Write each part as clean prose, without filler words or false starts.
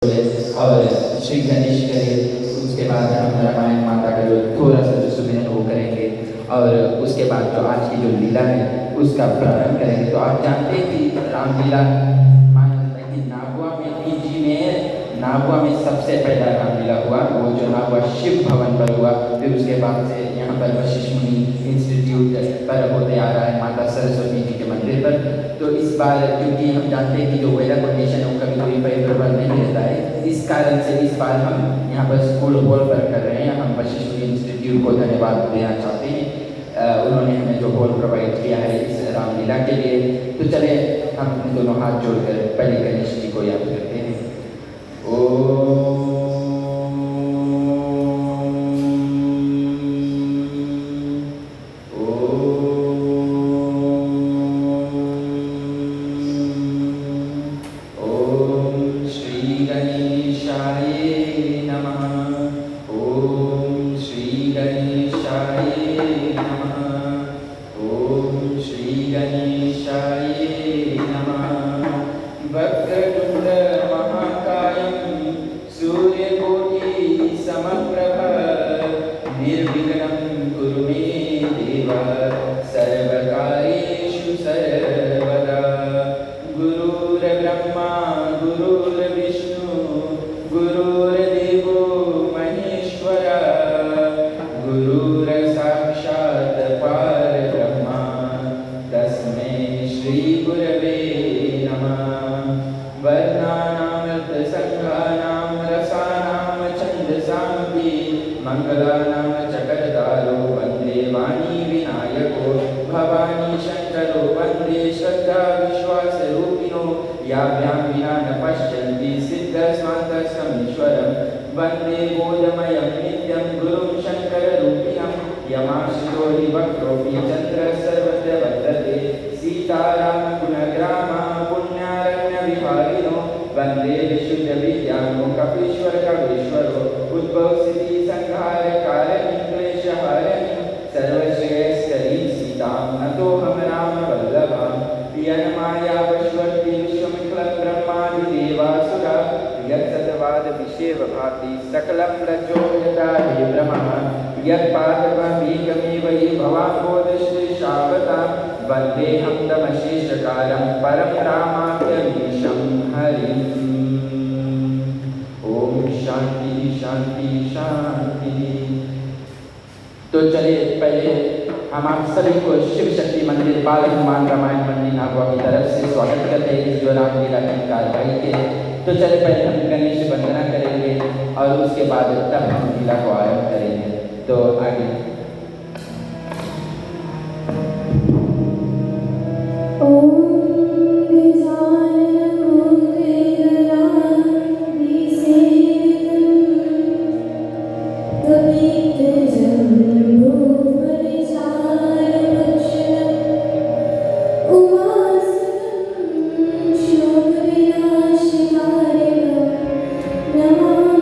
और श्री गणेश करे, उसके बाद हम रामायण माता का जो थोड़ा सा जो सुमिरन वो करेंगे और उसके बाद जो आज की जो लीला है उसका प्रारंभ करेंगे। तो आप जानते हैं कि रामलीला माना जाता है कि नागवा में सबसे पहला रामलीला हुआ, वो जो नागवा शिव भवन पर हुआ। फिर उसके बाद से यहाँ पर वशिष्ठ मुनि इंस्टीट्यूट पर होते आ रहा है माता सरस्वती जी के मंदिर पर। तो इस बार क्योंकि हम जानते हैं कि जो वेदर कंडीशन है वो कभी कोई फेवरेबल नहीं रहता है, इस कारण से इस बार हम यहाँ पर स्कूल हॉल पर कर रहे हैं। हम वशिष्ठ मुनि इंस्टीट्यूट को धन्यवाद देना चाहते हैं, उन्होंने हमें जो हॉल प्रोवाइड किया है इस रामलीला के लिए। तो चले हम दोनों हाथ जोड़कर पहले गणेश जी को याद करते हैं। ओम तो चलिए पहले हम आप सभी को शिव शक्ति मंदिर बाल हनुमान रामायण मंदिर नागवा की तरफ से स्वागत करते हैं इस जो रामलीला की कार्यवाही के। तो चलिए पहले हम गणेश वंदना करेंगे और उसके बाद तब हम लीला को आरंभ करेंगे। तो आगे Namaste.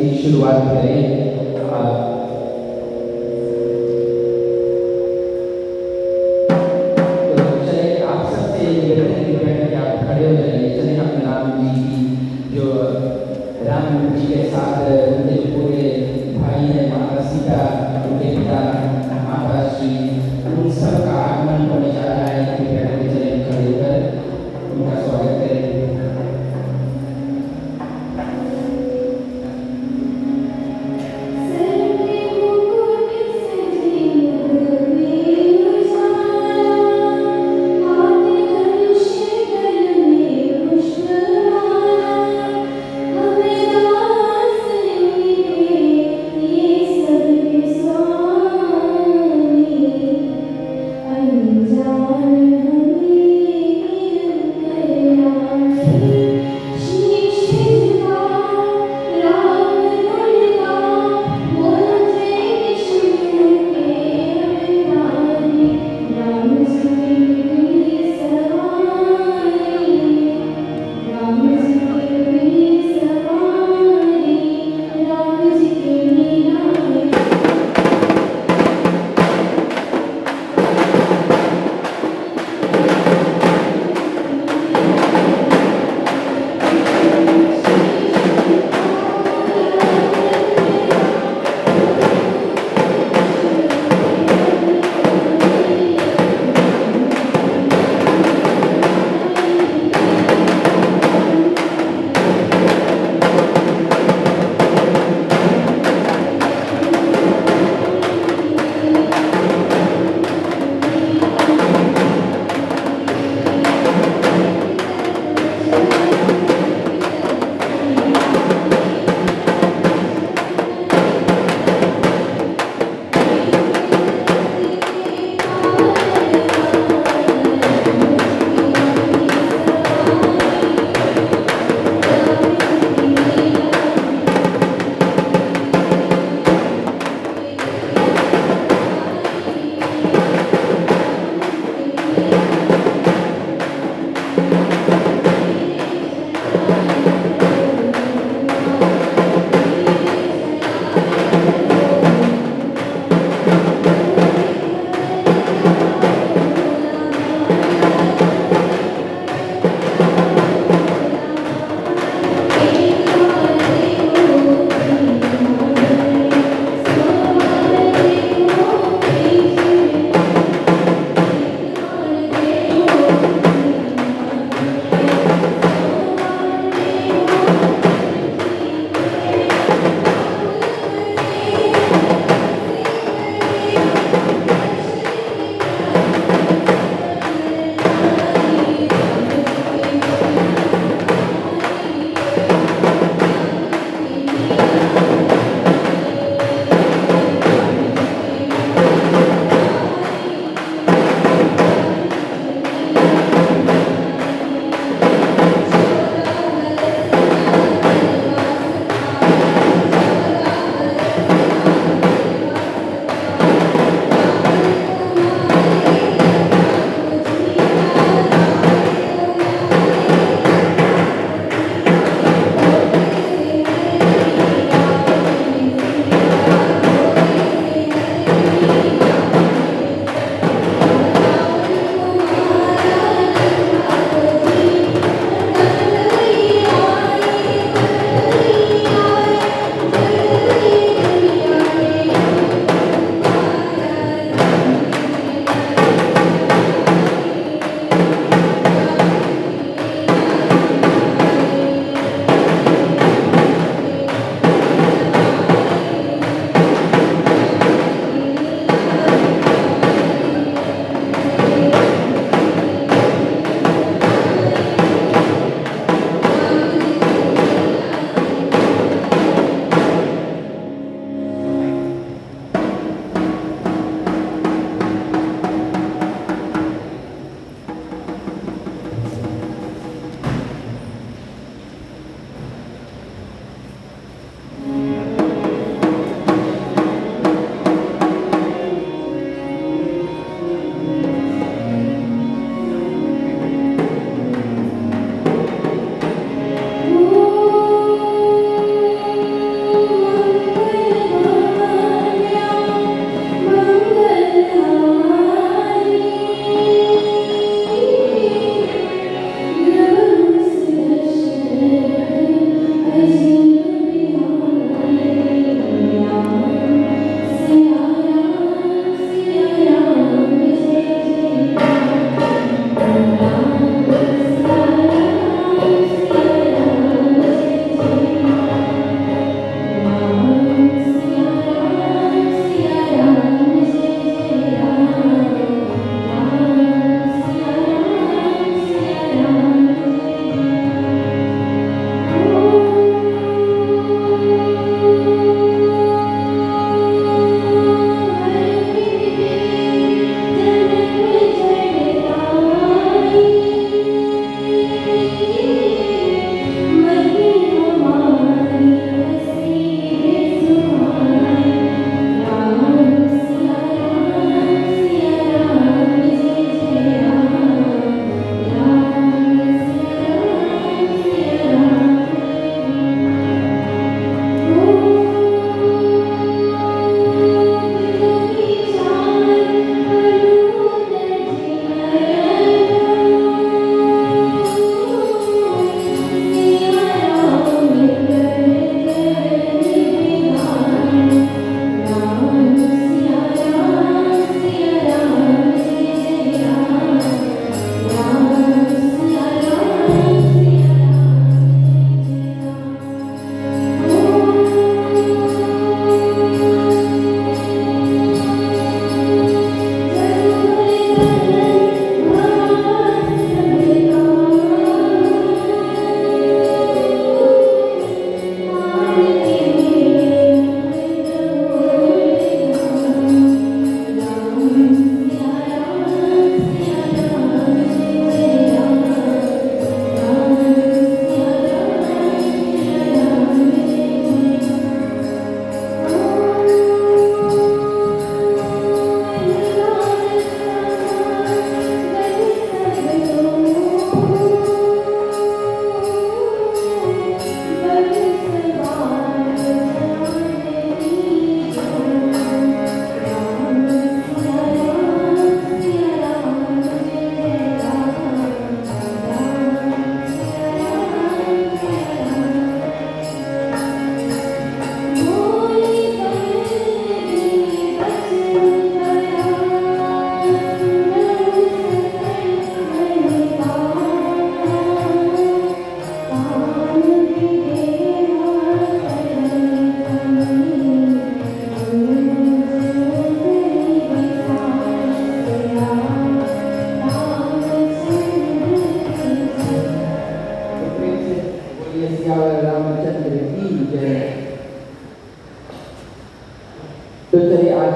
की शुरुआत करें। तो चलिए आप सबसे निवेदन है कृपया करके आप खड़े हो जाइए। चलिए हम राम जी की जो राम जी के साथ उनके जो पूरे भाई हैं, माता सीता, उनके पिता माता श्री, उन सब का आगमन होने जा रहा है। कृपया करके चलिए खड़े होकर उनका स्वागत करें। Sing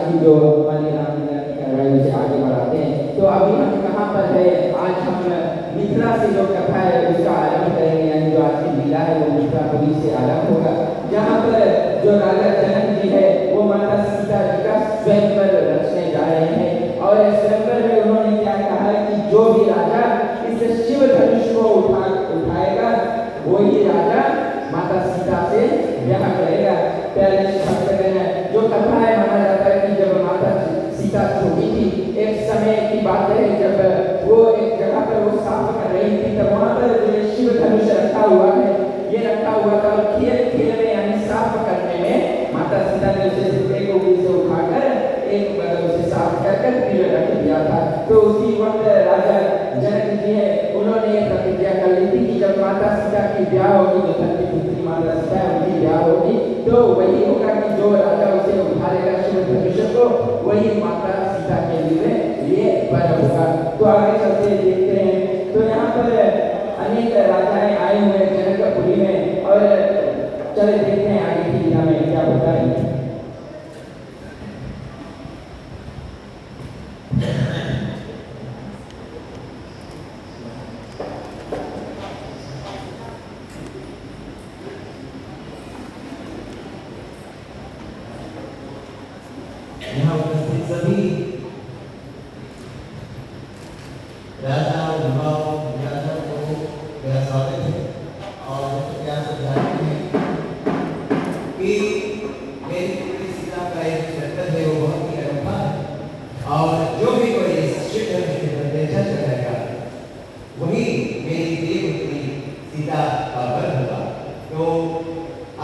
की जो हमारी रामलीला की कर रहे हैं उसे आगे बढ़ाते हैं। तो अभी हम कहाँ पर है, आज हम मिथिला से जो कथा है उसका आरंभ करेंगे, यानी जो आज की लीला है वो मिथिलापुरी से आरंभ होगा, जहाँ पर जो राजा जनक जी है वो माता सीता जी का स्वयंवर रचने जा रहे हैं। और स्वयंवर में उन्होंने क्या कहा है कि जो भी राजा इस शिव धनुष को उठाएगा वही राजा माता सीता से ब्याह करेगा। प्यारे भक्तगण, जो कथा है माना जाता है कि जब माता सीता छोटी थी, एक समय की बात है जब वो एक जगह पर वो साफ कर रही थी, तब वहां पर जो शिव धनुष रखा हुआ है ये रखा हुआ था, और खेल खेल में यानी साफ करने में माता सीता ने उसे एक उंगली से उठाकर एक उसे साफ कर फिर रख दिया था। तो उसी वक्त राजा जनक जी है उन्होंने ये प्रतिज्ञा कर ली थी कि जब माता सीता की ब्याह होगी, जो धरती पुत्री माता सीता है उनकी ब्याह होगी, तो वही होगा कि जो राजा उसे उठाएगा शिव धनुष को वही माता सीता के लिए वर होगा। तो आगे चलते देखते हैं। तो यहाँ पर अनेक राजाएं आए हुए हैं जनकपुरी में, और चले देखते हैं आगे की लीला में क्या होता है। यहाँ उपस्थित सभी राजा और युवाओं को मेरा स्वागत है। और क्या सब जानते हैं कि मेरी पुत्री सीता का एक चरित्र है वो बहुत ही अनोखा है, और जो भी कोई इस शिव धनुष के बंधे चल जाएगा वही मेरी प्रिय पुत्री सीता का वर होगा। तो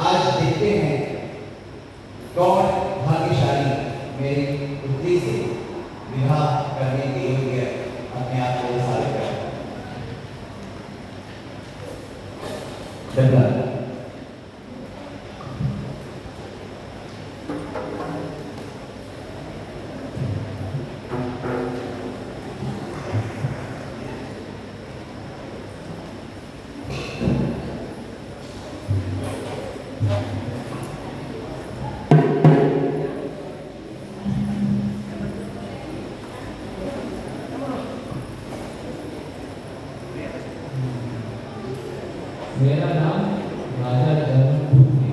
आज देखते हैं कौन भाग्यशाली मेरी पुत्री से विवाह करने के योग्य अपने आप को साबित करता है। धन्यवाद। मेरा नाम राजा जनक है।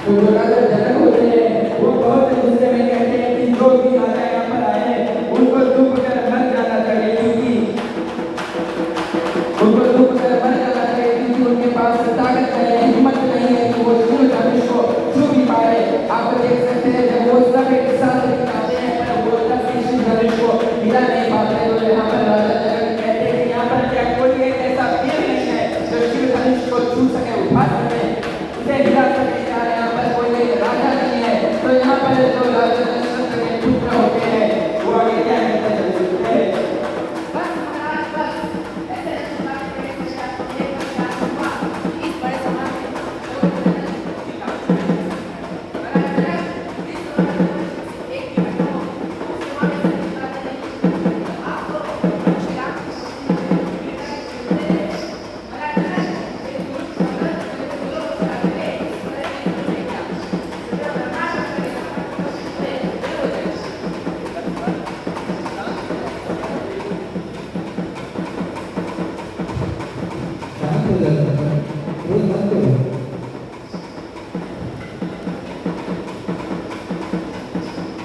तो जो राजा जनक होते हैं वो बहुत गुस्से में कहते हैं कि जो भी राजा यहाँ पर आए हैं उनको डूब कर मर जाना चाहिए, क्योंकि उनको डूब कर मर जाना चाहिए, क्योंकि उनके पास ताकत नहीं है, हिम्मत नहीं है कि वो शिव धनुष को छू भी पाए। आप देख सकते हैं जब वो सब एक साथ आते हैं पर वो तब भी शिव धनुष को हिला नहीं पाते। तो यहाँ पर राजा जनक कहते हैं कि यहाँ पर क्या कोई एक ऐसा वीर नहीं है जो शिव धनुष को छू सके, उठा सके, उसे हिला सके। राजा नहीं है तो यहाँ पर जो राजा दशरथ के पुत्र होते हैं वो आगे क्या कहते हैं सुनते हैं। बस महाराज बस ऐसे बात करें तो आपको एक बात हुआ इस बड़े समाज में एक ही बैठो आपको श्री राम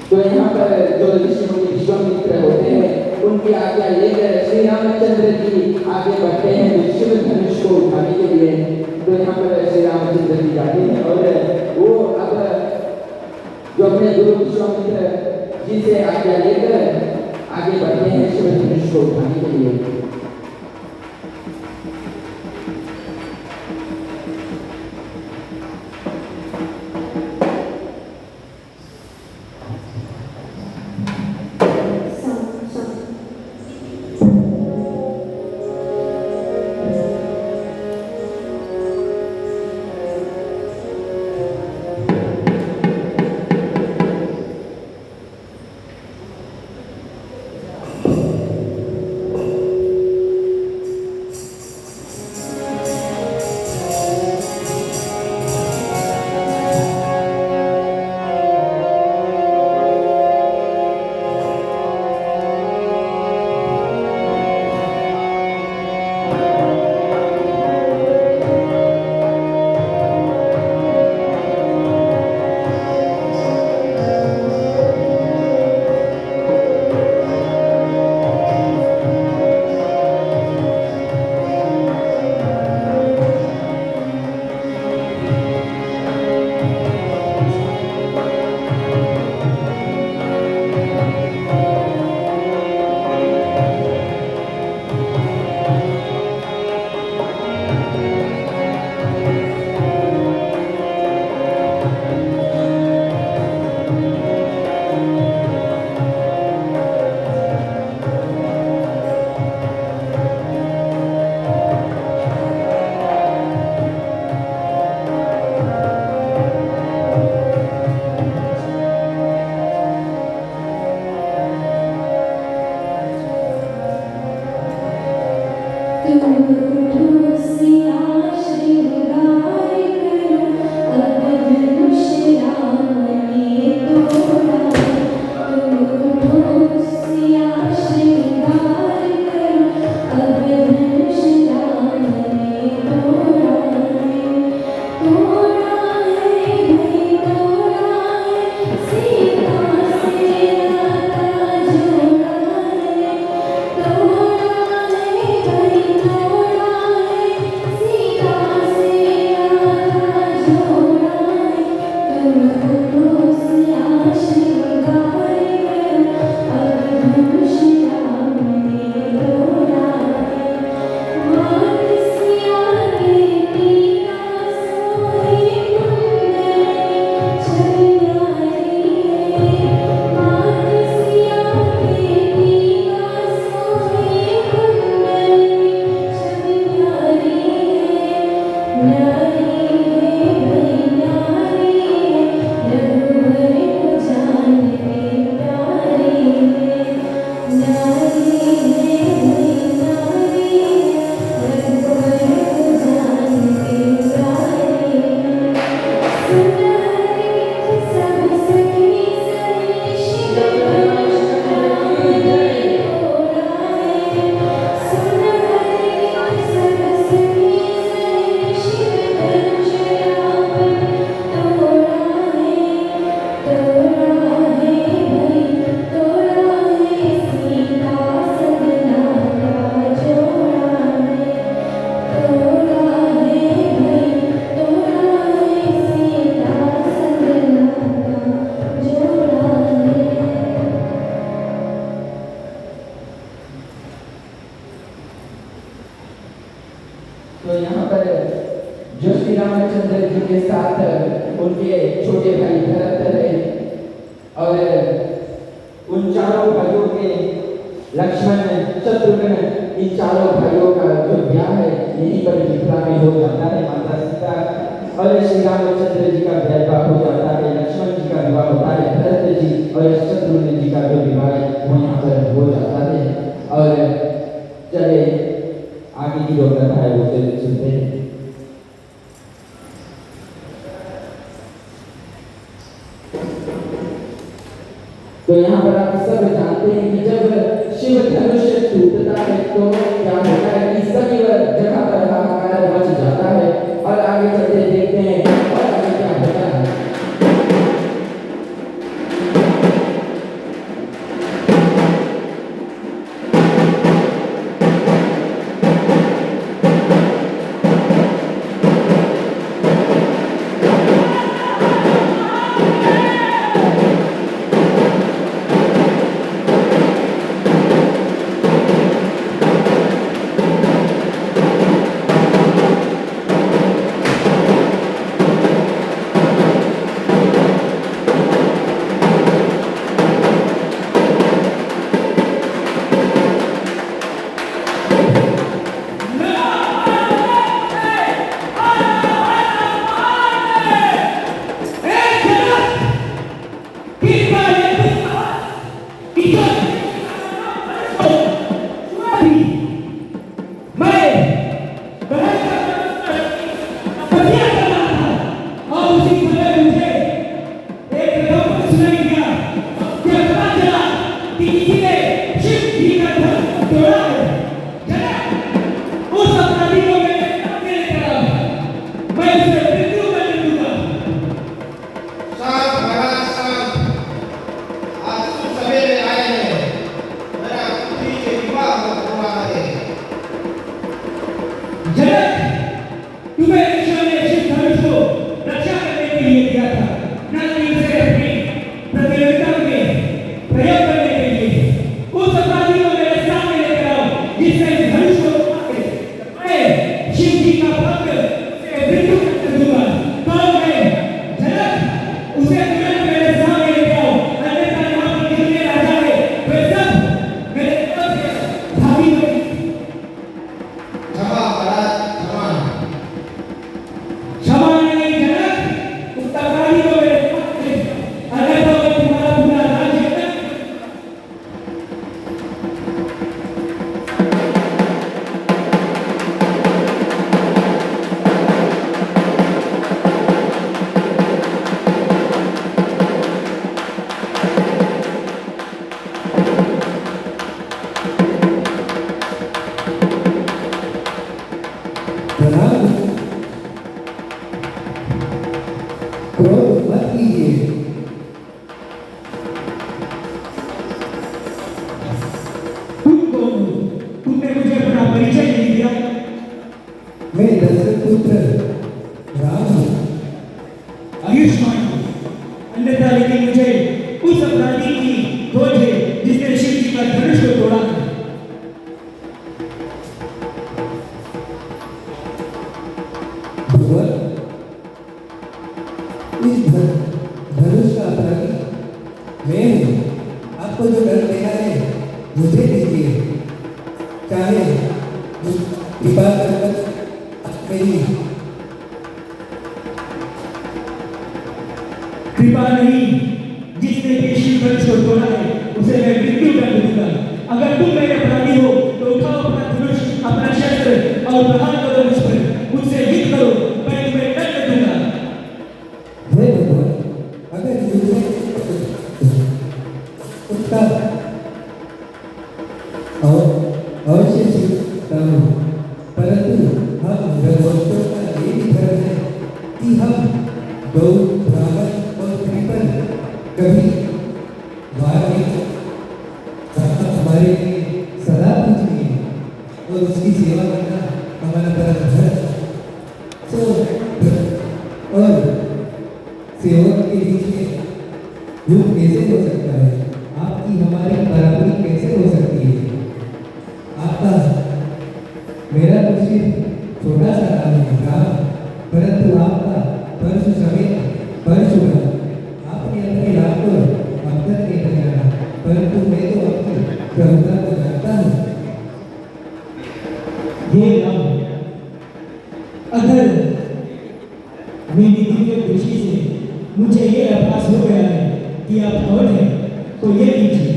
तो यहाँ पर जो ऋषि मुनि विश्वामित्र होते हैं उनकी आज्ञा लेकर श्री रामचंद्र जी आगे बढ़ते हैं शिव धनुष को उठाने के लिए। तो यहाँ पर श्री रामचंद्र जी जाते हैं और वो अब जो अपने गुरु विश्वामित्र जी से आज्ञा लेकर आगे बढ़ते हैं शिव धनुष को उठाने के लिए। श्री रामचंद्र जी का विवाह हो जाता है, लक्ष्मण जी का विवाह होता है, भरत जी और शत्रुघ्न जी का जो विवाह है वो यहाँ पर हो जाता है। और चले आगे की जो कथा है वो सुनते हैं। तो यहाँ पर आप सब जानते हैं कि जब शिव धनुष टूटता है तो क्या होता है कि सभी जगह पर हाहाकार मच जाता है। और आगे चलते देखते हैं और आगे क्या होता है। क्रोध मत कीजिए। तुम कौन हो? तुमने मुझे अपना परिचय नहीं दिया। मैं दशरथ पुत्र राम हूँ। आयुष्मान हो, अन्यथा लेकिन मुझे उस अपराधी की खोज है जिसने शिव जी का धनुष को तोड़ा है। भगवान, इस धनुष का अपराधी मैं हूँ। आपको जो डर देना है मुझे दीजिए, चाहे कृपा कर मेरी कृपा नहीं, जिसने भी शिव धनुष को तोड़ा है उसे मैं मृत्यु दंड दूंगा। अगर तुम मेरे अपराधी हो तो उठाओ अपना धनुष, अपना शस्त्र और प्रहार करो मुझ पर, मुझसे युद्ध करो, मैं तुम्हें दंड दूंगा। हे भगवान, अगर मुझे उसका अवश्य सीखता हूँ, परंतु हम भगवंतों का यही धर्म है कि हम गौ, ब्राह्मण और स्त्री पर कभी वार नहीं। हमारे लिए सदा पूजनीय और उसकी सेवा करना हमारा परम धर्म। तो और सेवक के बीच में युद्ध कैसे हो सकता है? आपकी हमारी बराबरी कैसे हो सकती है? आपका मेरा तो सिर्फ छोटा सा नाम है राम, परंतु आपका परशु समेत परशुराम। आपने अपने राम को अब तक नहीं पहचाना, परंतु मैं तो अपनी प्रभुता को जानता हूँ। ये नाम अगर मेरी विश्वास हो गया है कि आप अवध हैं, तो ये लीजिए।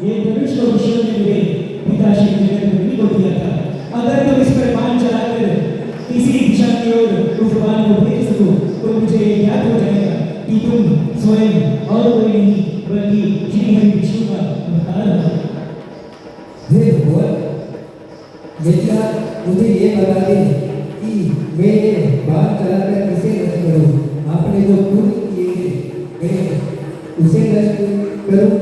ये धनुष को ऋषियों ने मेरे पिता श्री जगन्नाथ को दिया था। अगर तुम इस पर बाण चलाकर किसी दिशा की ओर उस बाण को भेज सको तो मुझे ज्ञात हो जाएगा कि तुम स्वयं और कोई नहीं बल्कि श्री हरि विष्णु का अवतार हो। हे भगवान, यदि आप मुझे ये बता दें कि मैं ये बाण चलाकर किसे नष्ट करूं, आपने जो पुण्य किए हैं उसे नष्ट करूं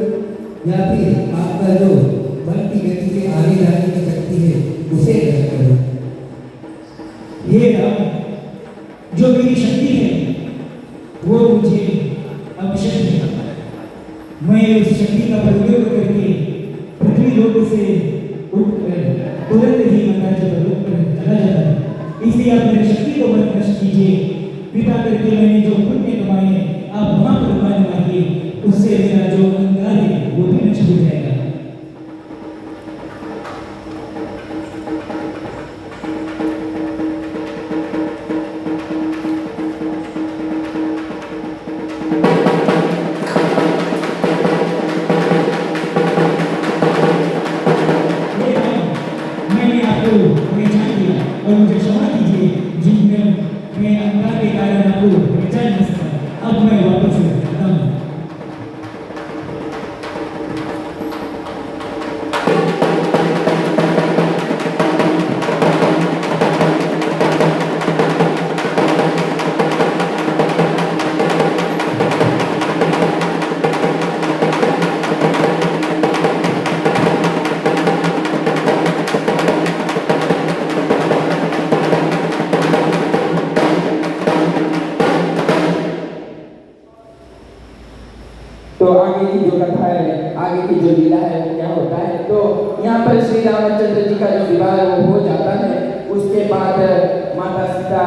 या फिर आपका जो मन की गति से आगे जाने की शक्ति है उसे नष्ट करूं। हे राम, जो मेरी शक्ति है वो मुझे अवश्य है। मैं उस शक्ति का प्रयोग करके पृथ्वी लोक से उठकर तुरंत ही मंदार लोक पर चला जाता है। इसलिए आप मेरी शक्ति को मत नष्ट कीजिए। पिता करके मैंने जो पुण्य कमाए आप वहां पर कमाने मांगिए, उससे मेरा जो अंगार है वो भी नष्ट हो जाएगा। मैंने आपको पहचान लिया और मुझे क्षमा कीजिए जिनमें मैं अंगार के कारण आपको पहचान नहीं सका। अब मैं वापस आता हूँ। तो आगे की जो कथा है, आगे की जो लीला है वो क्या होता है, तो यहाँ पर श्री रामचंद्र जी का जो विवाह वो हो जाता है। उसके बाद माता सीता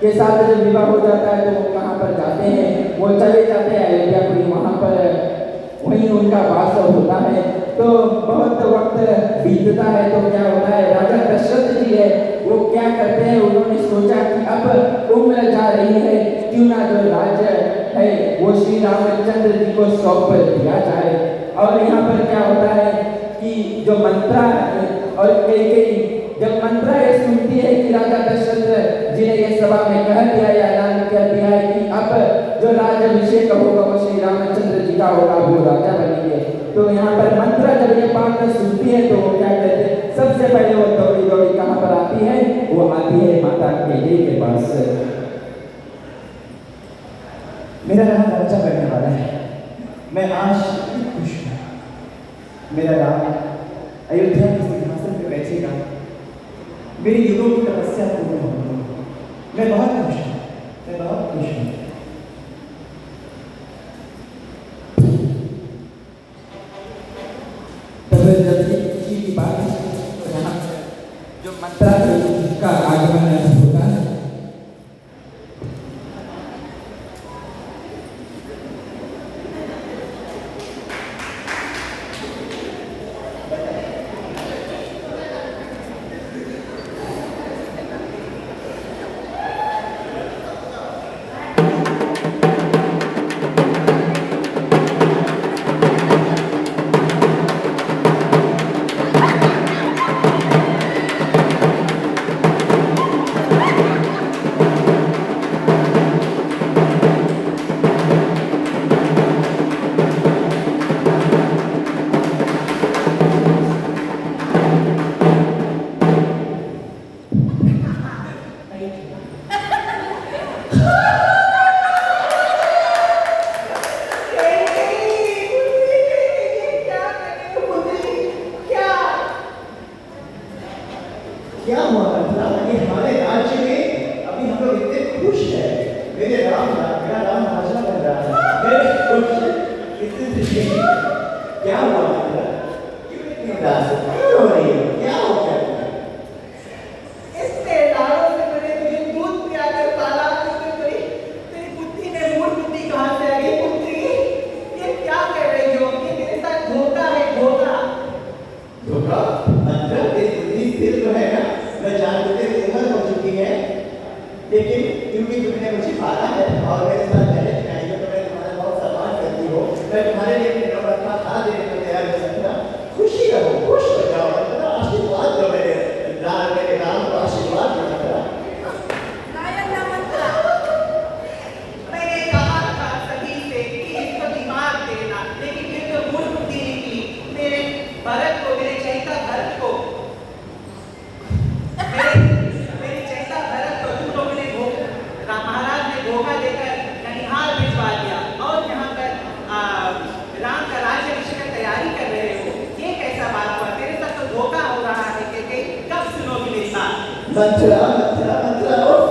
के साथ जब विवाह हो जाता है तो वो कहाँ पर जाते हैं, वो चले जाते हैं अयोध्यापुरी, वहाँ पर वहीं उनका वास होता है। तो बहुत वक्त बीतता है तो क्या होता है, राजा दशरथ जी है वो क्या करते हैं, उन्होंने सोचा कि अब उम्र जा रही है, क्यों ना जो राज्य है वो श्री रामचंद्र जी को सौंप दिया जाए। और यहाँ पर क्या होता है कि जो मंत्रा और कई जब मंत्रा ये सुनती है कि राजा दशरथ जी ने ये सभा में कह दिया या ऐलान कर दिया है कि अब जो राज्याभिषेक होगा वो श्री रामचंद्र जी का होगा, वो राजा बनेंगे, तो यहाँ पर मंत्रा जब ये बात सुनती है तो वो क्या कहते हैं, सबसे पहले वो दौड़ी दौड़ी कहाँ पर आती है, वो आती है माता कैकेयी के पास। मेरा राम राजा बनने वाला है, मैं आज खुश हूँ। मेरा राम अयोध्या के सिंहासन पर बैठेगा, मेरी युगों की तपस्या पूर्ण होगी। मैं बहुत खुश हूँ, मैं बहुत खुश हूँ। जब किसी की बात तो यहाँ जो मंत्रा का आगमन होता है। क्या हुआ मंत्रा, ये हमारे राज्य में अभी हम लोग इतने खुश हैं। मेरा राम राजा बन रहा है, मैं खुश इतने खुशी। क्या हुआ मंत्रा, क्यों इतनी उदास क्यों हो रही है, क्या हो गया? इसके लाड़ों से मैंने तुझे दूध पिलाकर पाला, तेरी पुत्री ने मूड बुद्धि कहाँ से आ गई? पुत्री, ये क्या कर रही हो? ये मेरे साथ धोखा है, धोखा। धोखा अंदर तेरी बुद्धि स्थिर तो है ना, मैं जानती तेरी उम्र हो चुकी है, लेकिन क्योंकि तुमने मुझे पाला है और मेरे साथ रहने की आई हो तो मैं तुम्हारा बहुत सम्मान करती हूँ, मैं तुम्हारे लिए अपने नौबत का हाथ देने को तैयार हो सकता। खुशी रहो, खुश हो जाओ, अपना आशीर्वाद दो मेरे राम को आशीर्वाद दो मेरा। नायक मंत्रा, मैंने कहा था सभी से कि इसको दिमाग देना, लेकिन ये तो मूल बुद्धि निकली। मेरे भरत को, मेरे चैता भरत को, मेरे चैता भरत को तुम लोगों ने महाराज ने धोखा देकर ननिहाल भिजवा दिया और यहाँ पर राम का राज्याभिषेक की तैयारी कर रहे हो। ये कैसा बात हुआ? तेरे साथ तो धोखा हो रहा है। कब सुनोगी मेरी बात? मंत्रा उफ,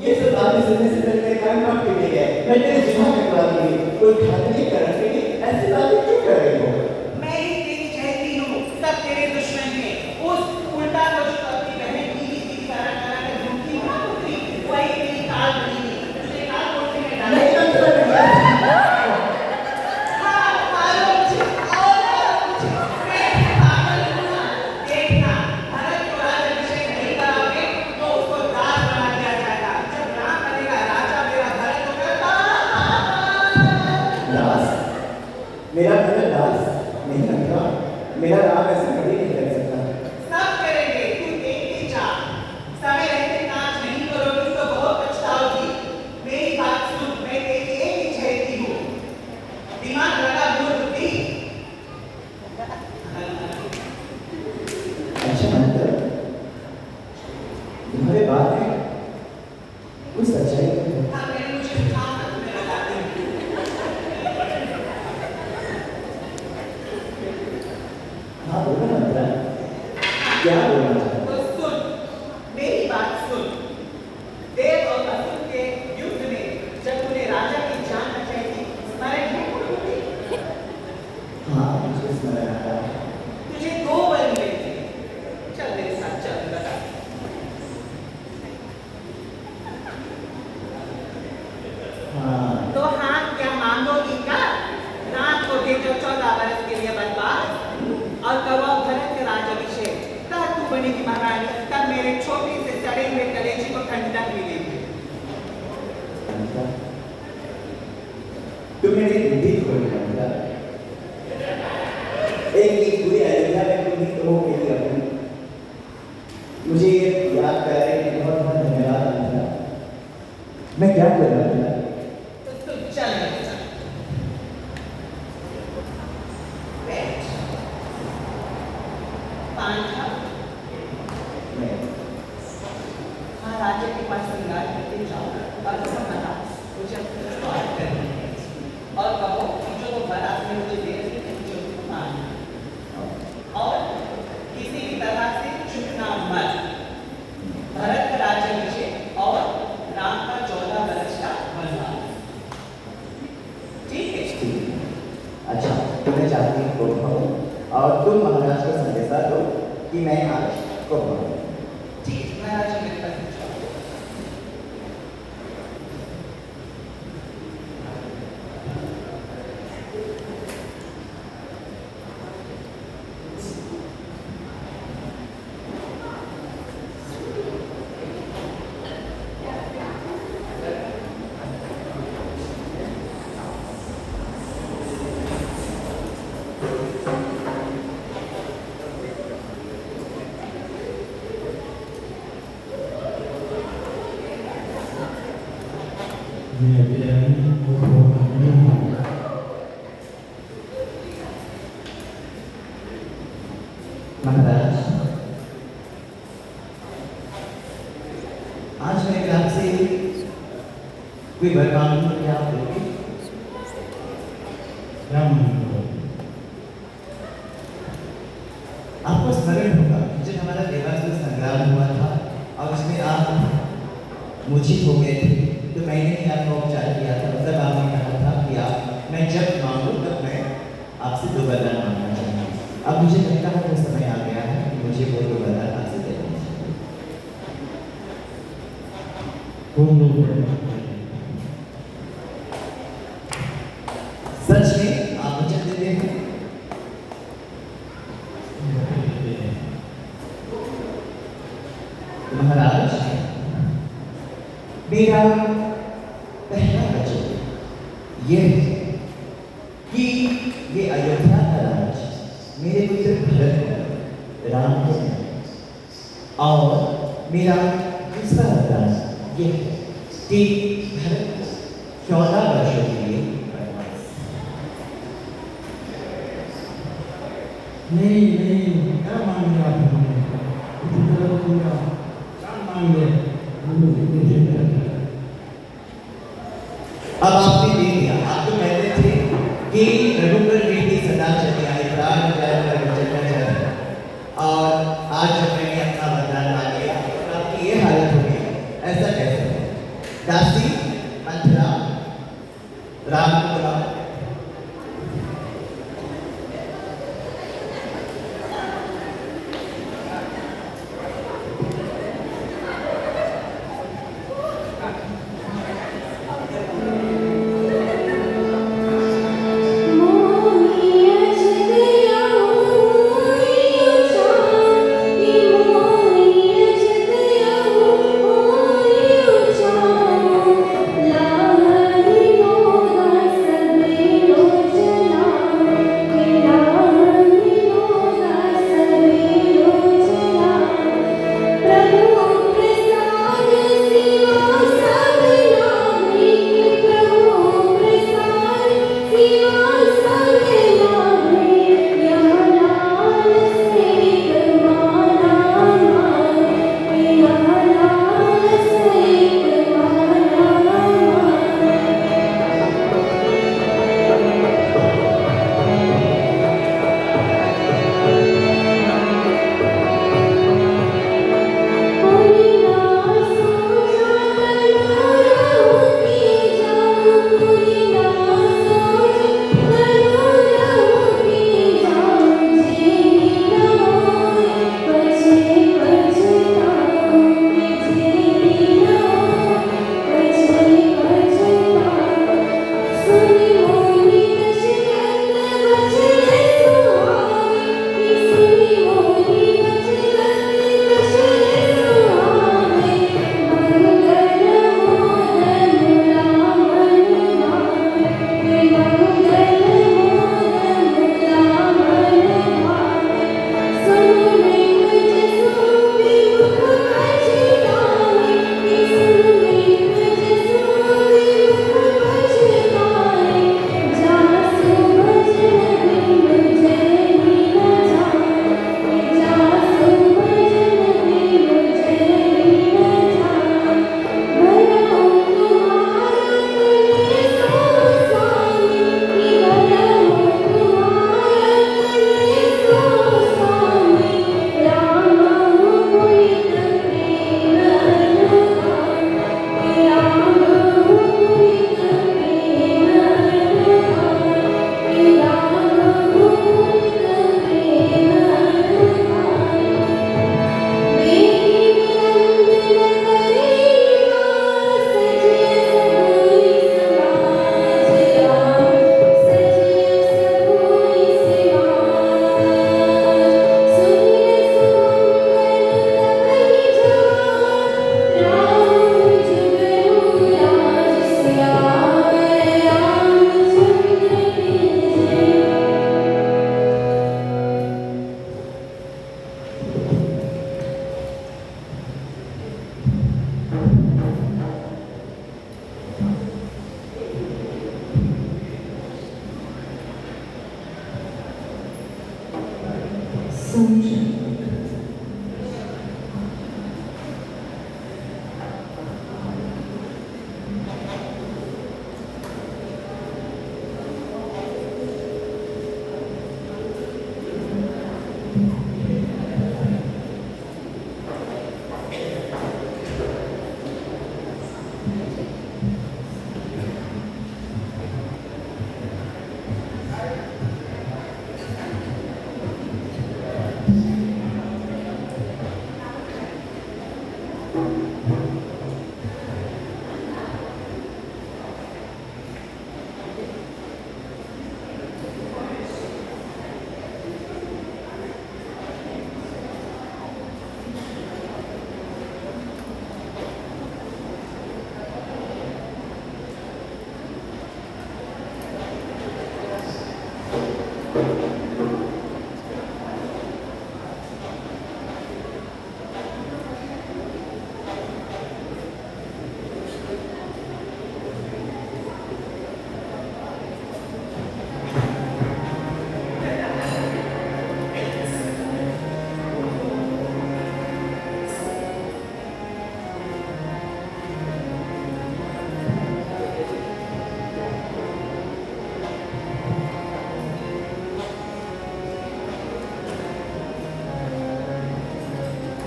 ये सब बातें सुनने से पहले मेरे कान कांप के गए। मैं तेरे जिम्मा करवा दूंगी, कोई घातकी करने के लिए ऐसी बातें क्यों कर रही हो? मैं ही तेरी चहती हूँ, सब तेरे दुश्मन हैं। उस उल्टा दोष को अपनी बहन की करा करा कर झूठी ना उतरी, वही तेरी काल बनी थी। तुझे काल कोठरी में डाला। नहीं मंत्रा नहीं। हाँ, मारो मुझे और मारो मुझे। मैं पागल हूँ ना। देखना, भरत को राज्याभिषेक नहीं कराओगे तो उसको दास बना दिया जाएगा। जब राम बनेगा राजा, मेरा भरत होगा दास? मेरा भरत दास नहीं मंत्रा, मेरा राम ऐसा कभी नहीं कर सकता। सब करेंगे, तू देखती जा। समय रहते नाच नहीं करोगी तो बहुत पछताओगी। मेरी बात सुन, मैं तेरी एक ही चहेती हूँ। दिमाग लगा मूल बुद्धि। अच्छा मंत्र, तुम्हारे बात में कुछ सच्चाई है? हाँ, मैंने मुझे उठाओ ना, तुम्हें बताती हूँ। हाँ बोलो मंत्रा, क्या बोलना चाहते हो? तो सुन, मेरी बात सुन। देव और असुर के युद्ध में जब तूने राजा की जान बचाई थी, स्मरण है मूल बुद्धि? हाँ मुझे स्मरण आ रहा है। तुझे 2 वर मिले थे। चल मेरे साथ चल, बता। हाँ तो हाथ क्या मांगोगी का? नाथ को दे दो 14 वर्ष के लिए बनवास और करवाओ भरत के राज्याभिषेक। तब तू बनेगी महारानी, तब मेरे छोटे से सड़े हुए कलेजे को ठंडक मिलेगी। मंत्रा, तुम मेरी बुद्धि खोली मंत्रा। एक पूरी अयोध्या में तुम ही तो हो मेरी अपनी। मुझे ये याद करने के लिए बहुत बहुत धन्यवाद मंत्रा। मैं क्या कर रहा था? तो तू चल मेरे साथ। बैठ। पांचा, मैं हाँ, राजा के पास श्रृंगार करके जाओ और समझा मुझे अपना स्वागत करना है। और कहो कि जो बारात में मुझे दे रही है मुझे उसको मानना और किसी भी तरह से चूकना मत। भरत का राज्याभिषेक और राम का 14 वर्ष का वनवास। ठीक है? ठीक है। अच्छा तुम्हें चाहती हूँ को भाऊं और तुम महाराज को संदेशा दो कि मैं आज को भाऊं। ठीक, महाराज मेरे पास जाओ। महाराज आज मैं आपसे कोई वर मांगूं तो क्या आप दोगे? आपको स्मरण होगा जब हमारा देवासुर संग्राम हुआ था और उसमें आप मूर्छित हो गए थे तो मैंने ही आपका उपचार किया था। तब आपने कहा था कि आप मैं जब मांगूं तब मैं आपसे 2 वरदान मांगना चाहूँगा। अब मुझे लगता है वो समय आ गया है कि मुझे वो 2 वरदान आपसे देना चाहिए। सच में आप वचन देते हैं? महाराज, मेरा पहला वचन ये है कि ये अयोध्या का राज मेरे पुत्र भरत राम को है, और मेरा दूसरा वरदान ये है कि भरत को 14 वर्षों के लिए वनवास। नहीं, क्या मांग लिया आपने? इसी तरह पूरा क्या मांग लिया? अब आपने दे दिया। आप तो कहते थे कि रघुबर बेटी सदा चली आई, प्राण जाए पर चलना चाहिए, और आज जब मैंने अपना वरदान मांग लिया तो आपकी ये हालत हो गई। ऐसा कैसे? दासी मंथरा, राम को बुलाओ।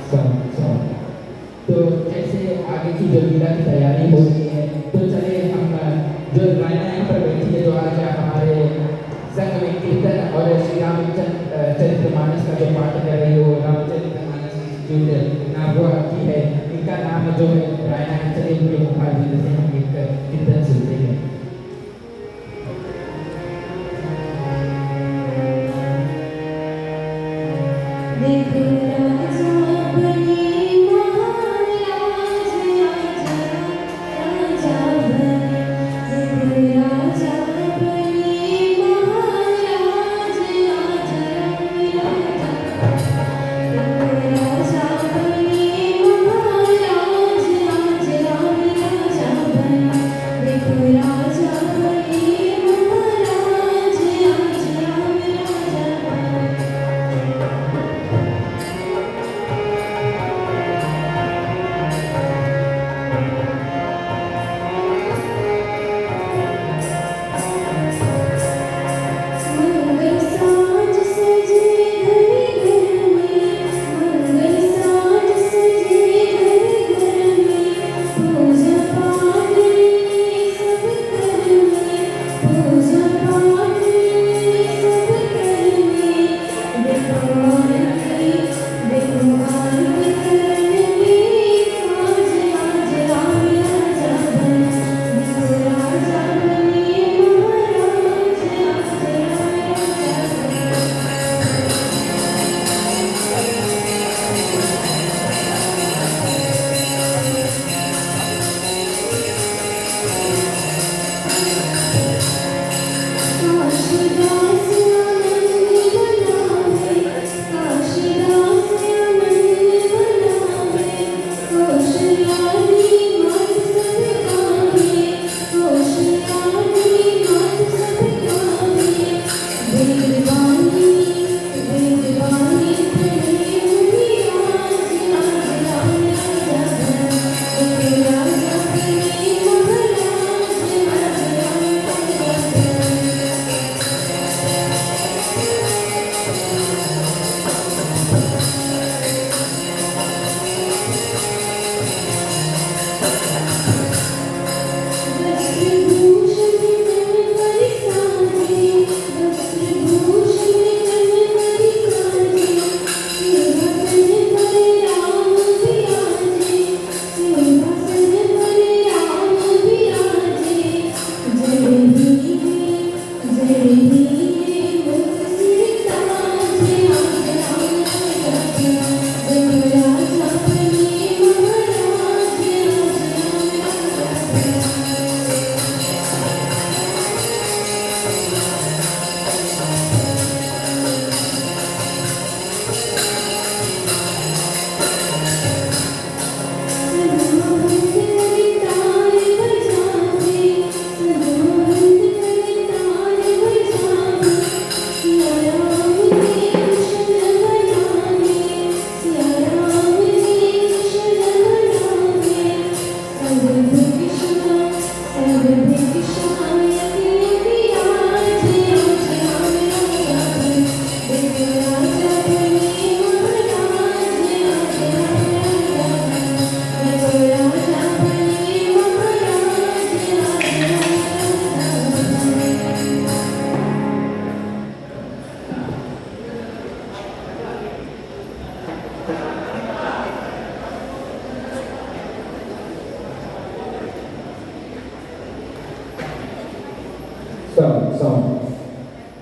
तो जैसे आगे की जो लीला की तैयारी हो रही है, तो चले हम जो रायना यहाँ पर बैठी है, जो आज हमारे संघ में कीर्तन और श्री रामचंद्र चरितमानस का जो पाठ कर रही है, वो रामचरितमानस इंस्टीट्यूट नागवा की है, इनका नाम जो है रायना। चलिए उनके मुखारबिंद से हम एक कीर्तन सुनते हैं।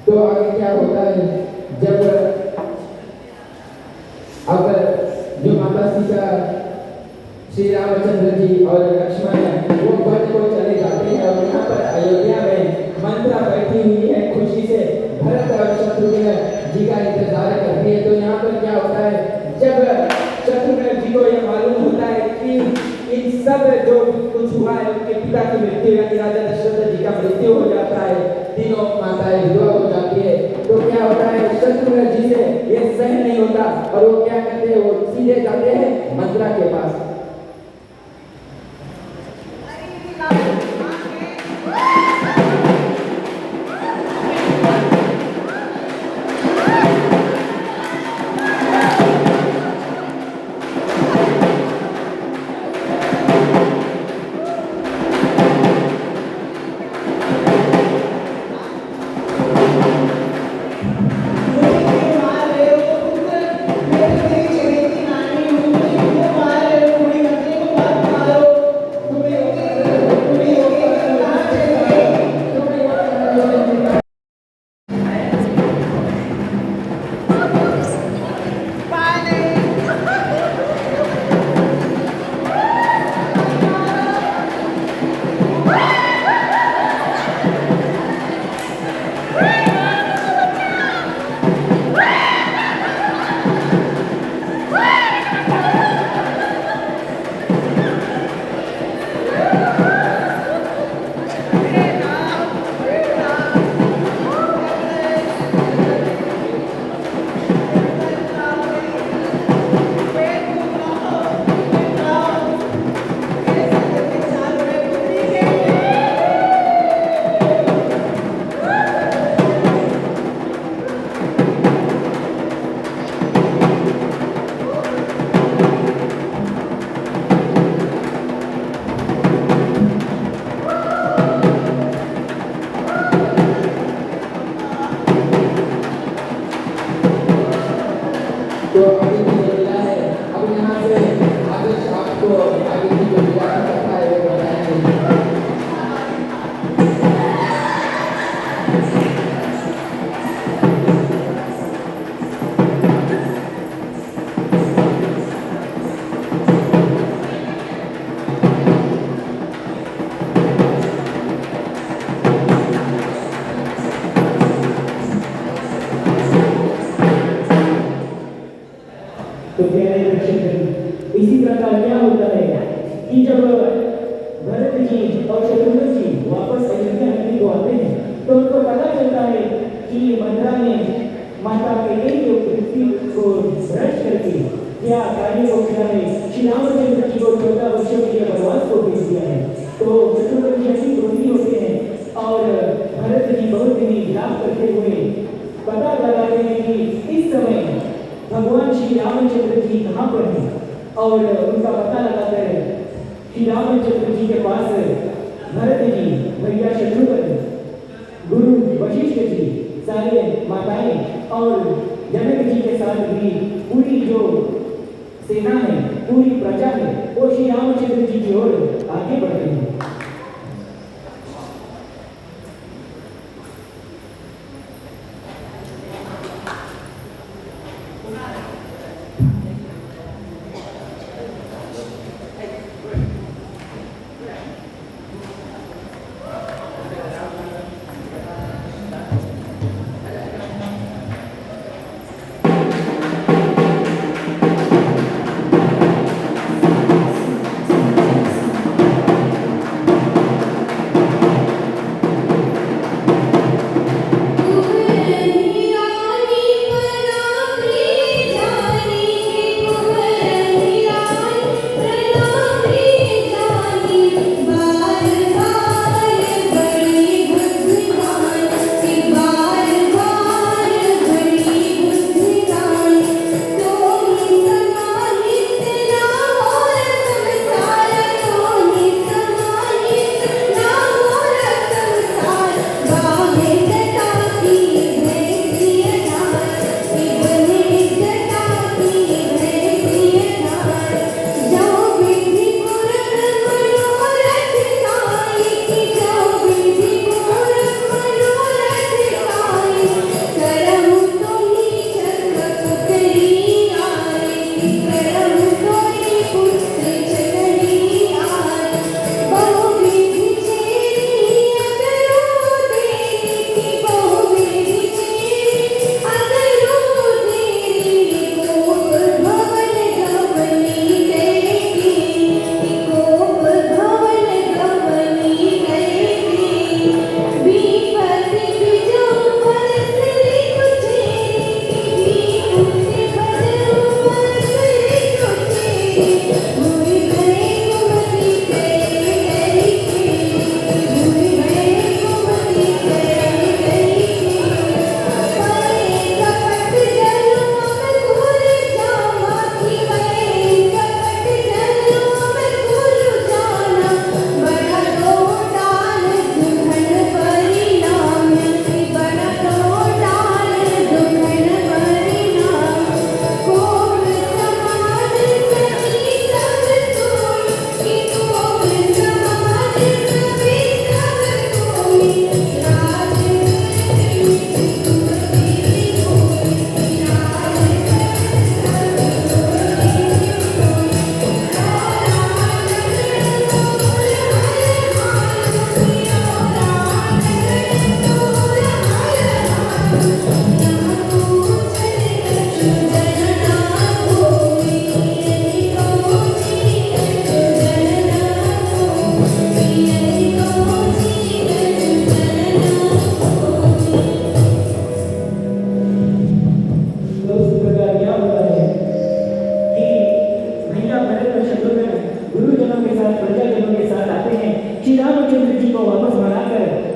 तो आगे क्या होता है, जब अब जो माता सीता श्री रामचंद्र जी और लक्ष्मण वो वन को चले जाते हैं और यहाँ पर अयोध्या में मंत्रा बैठी हुई है, खुशी से भरत और शत्रुघ्न जी का इंतजार करती है। तो यहाँ पर क्या होता है, जब शत्रुघ्न जी को यह मालूम होता है कि इन सब जो कुछ हुआ है, उनके पिता की मृत्यु यानी राजा दशरथ जी का मृत्यु हो जाता है, तीनों माताएं विधवा हो जाती है, तो क्या होता है, शत्रुघ्न जी से ये सहन नहीं होता और वो क्या करते हैं, वो सीधे जाते हैं मंत्रा के पास। तो अभी जो लीला है, अब यहाँ से आगे आपको आगे की जो लीला का कथा है वो बताएंगे। तो प्यारे दर्शक, इसी प्रकार क्या होता है कि जब भरत जी और शत्रुघ्न जी वापस अयोध्या नगरी को आते हैं तो उनको पता चलता है कि मंत्रा ने माता के जो पृथ्वी को भ्रष्ट करके या कार्य को किया है, श्री रामचंद्र जी को 14 वर्षों के लिए वनवास को भेज दिया है। तो शत्रुघ्न जी ऐसी क्रोधी होते हैं और भरत जी बहुत दिन विलाप करते हुए पता लगाते हैं कि इस समय भगवान श्री रामचंद्र जी कहाँ पर हैं और उनका पता लगाकर श्री रामचंद्र जी के पास भरत जी, भैया शत्रुघ्न, गुरु वशिष्ठ जी, सारे माताएं और जनक जी के साथ भी पूरी जो सेना है, पूरी प्रजा है, वो श्री रामचंद्र जी की ओर आगे बढ़ते हैं।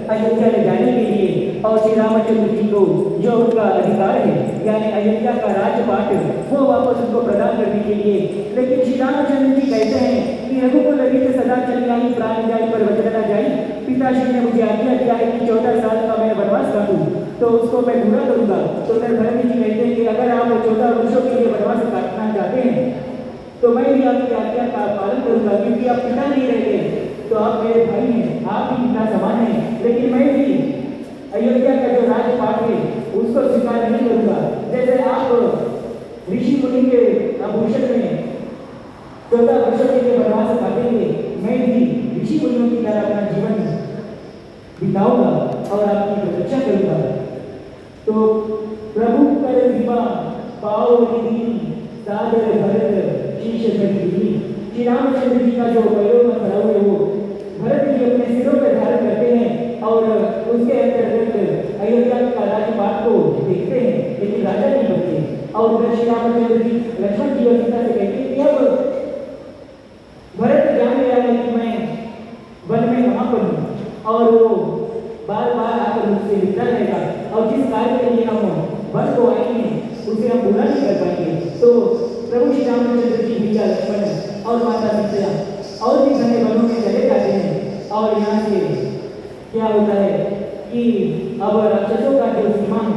अयोध्या ले जाने के लिए और श्री रामचंद्र जी को जो उनका अधिकार है यानी अयोध्या का राजपाट वो वापस उनको प्रदान करने के लिए, लेकिन श्री रामचंद्र जी कहते हैं कि रघुकुल लगी से सदा चली आई प्राण जाई पर वचन न जाई। पिताश्री ने मुझे आज्ञा दिया है कि 14 साल का मैं वनवास काटूं तो उसको मैं पूरा करूंगा। तो फिर भरत जी कहते हैं कि अगर आप 14 वर्षों के लिए वनवास उनके आभूषण में 14 वर्षों के लिए वनवास काटेंगे, मैं भी ऋषि मुनियों की तरह अपना जीवन बिताऊंगा और आपकी रक्षा करूंगा। तो प्रभु कर कृपा पाओ निधि सादर भरत शीश धरी। श्री रामचंद्र जी का जो वयोवन खड़ा हुए वो भरत जी अपने सिरों पर धारण करते हैं और उसके अंतर्गत अयोध्या का राजपाट को देखते हैं, लेकिन राजा नहीं बनते। और उधर श्री रामचंद्र जी लक्ष्मण जी और सीता से कहते हैं कि अब भरत जान गया है कि मैं वन में कहाँ पर हूँ और वो बार बार आकर मुझसे मिलता रहेगा और जिस कार्य के लिए हम वन को आए हैं उसे हम पूरा नहीं कर पाएंगे। तो प्रभु श्री रामचंद्र जी भैया लक्ष्मण और माता सीता और भी घने वनों में चले जाते हैं और यहाँ से क्या होता है कि अब राक्षसों का जो सीमा है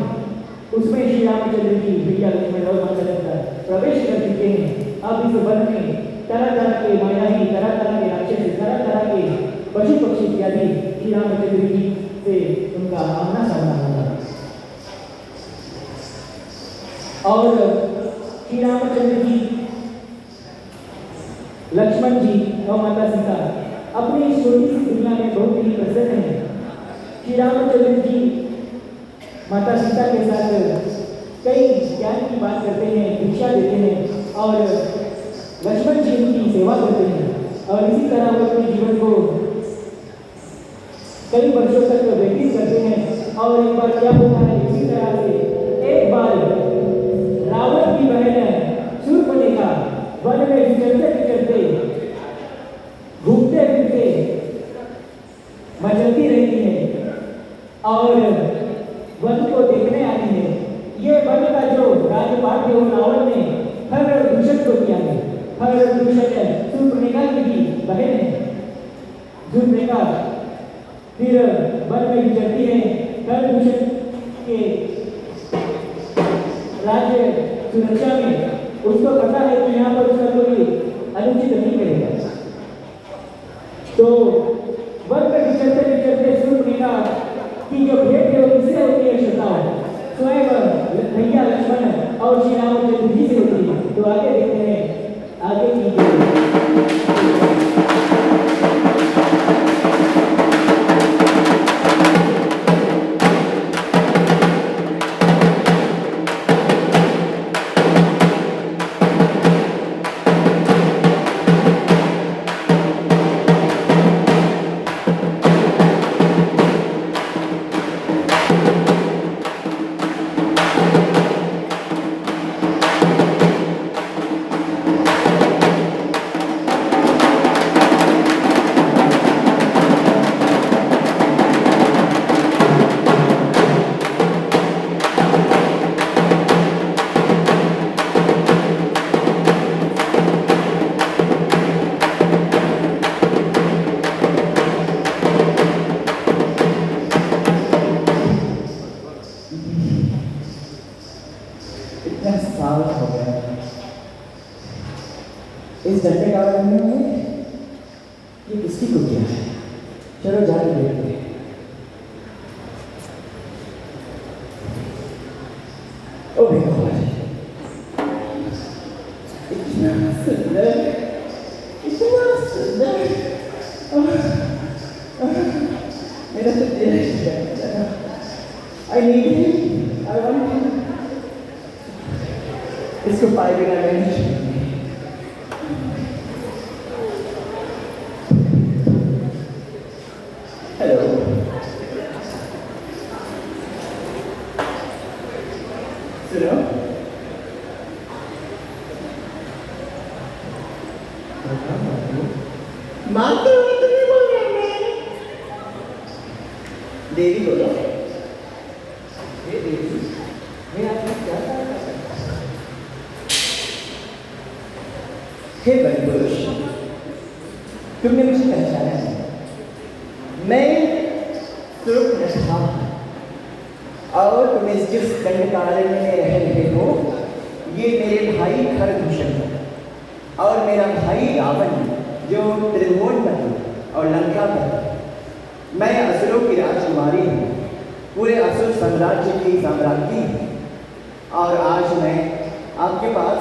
उसमें श्री रामचंद्र जी भैया लक्ष्मण और माता सीता प्रवेश कर चुके हैं। अब इस वन में तरह तरह के मायावी, तरह तरह के राक्षस, तरह तरह के पशु पक्षी इत्यादि श्री रामचंद्र जी से उनका आमना सामना होगा। और श्री रामचंद्र जी लक्ष्मण जी और माता सीता अपनी छोटी सी दुनिया में बहुत ही प्रसन्न हैं। श्री रामचंद्र जी माता सीता के साथ कई ज्ञान की बात करते हैं, दीक्षा देते हैं और लक्ष्मण जी उनकी सेवा करते हैं और इसी तरह वो अपने जीवन को कई वर्षों तक व्यतीत करते हैं। और एक बार क्या होता है, इसी तरह से एक बार रावण की बहन शूर्पणखा वन में विचरते विचरते घूमते फिरते मचलती रहती है और वन को देखने आती है। ये वन का जो राजपाट है वो रावण ने हर दूषण को किया है। हर दूषण शूर्पणखा की भी बहन है। शूर्पणखा फिर वन में विचरती है, हर दूषण के राज्य सुरक्षा में उसको पता है कि यहाँ पर उसका कोई अनुचित नहीं करेगा। तो वन में विचरते विचरते शूर्पणखा की जो भेंट है वो किससे होती है? श्रोताओं, स्वयं भैया लक्ष्मण और श्री रामचंद्र जी से होती है। तो आगे देखते हैं आगे की इस डंडे का में ये किसकी कुटिया है? चलो जाके देखते हैं। ओ भगवान, इतना सुंदर, इतना सुंदर। मेरा तो दिल है। I need him. I want him. इसको पाए बिना मैं नहीं। हेलो, सुनो, मानते हो तो नहीं बोल रहा मैं। देवी बोलो। ये देवी, मैं आपको क्या कहा? हे बलपुरुष, तुमने मुझे पहचाना है। मैं शूर्पणखा और तुम जिस दंडकारण्य में रह रहे हो ये मेरे भाई खरदूषण है और मेरा भाई रावण जो त्रिभुवन पर और लंका पर। मैं असुरों की राजकुमारी हूँ, पूरे असुर साम्राज्य की साम्राज्ञी हूँ और आज मैं आपके पास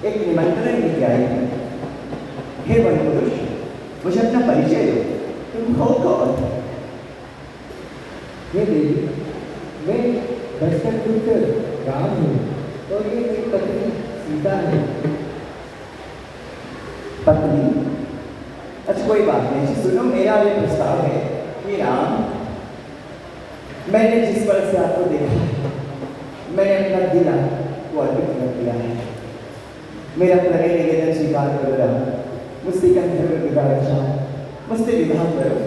एक निमंत्रण लेके आई है। हे वन पुरुष, मुझे अपना परिचय दो, तुम हो कौन? हे देवी, मैं दशरथ पुत्र राम हूँ और ये मेरी पत्नी सीता है। पत्नी? अच्छा कोई बात नहीं। जी सुनो, मेरा ये प्रस्ताव है कि राम, मैंने जिस पल से आपको देखा मैंने अपना दिल आपको अर्पित कर दिया है। मेरा प्रणय निवेदन स्वीकार करो राम, मुझसे गंधर्व विवाह रचा, मुझसे विवाह करो।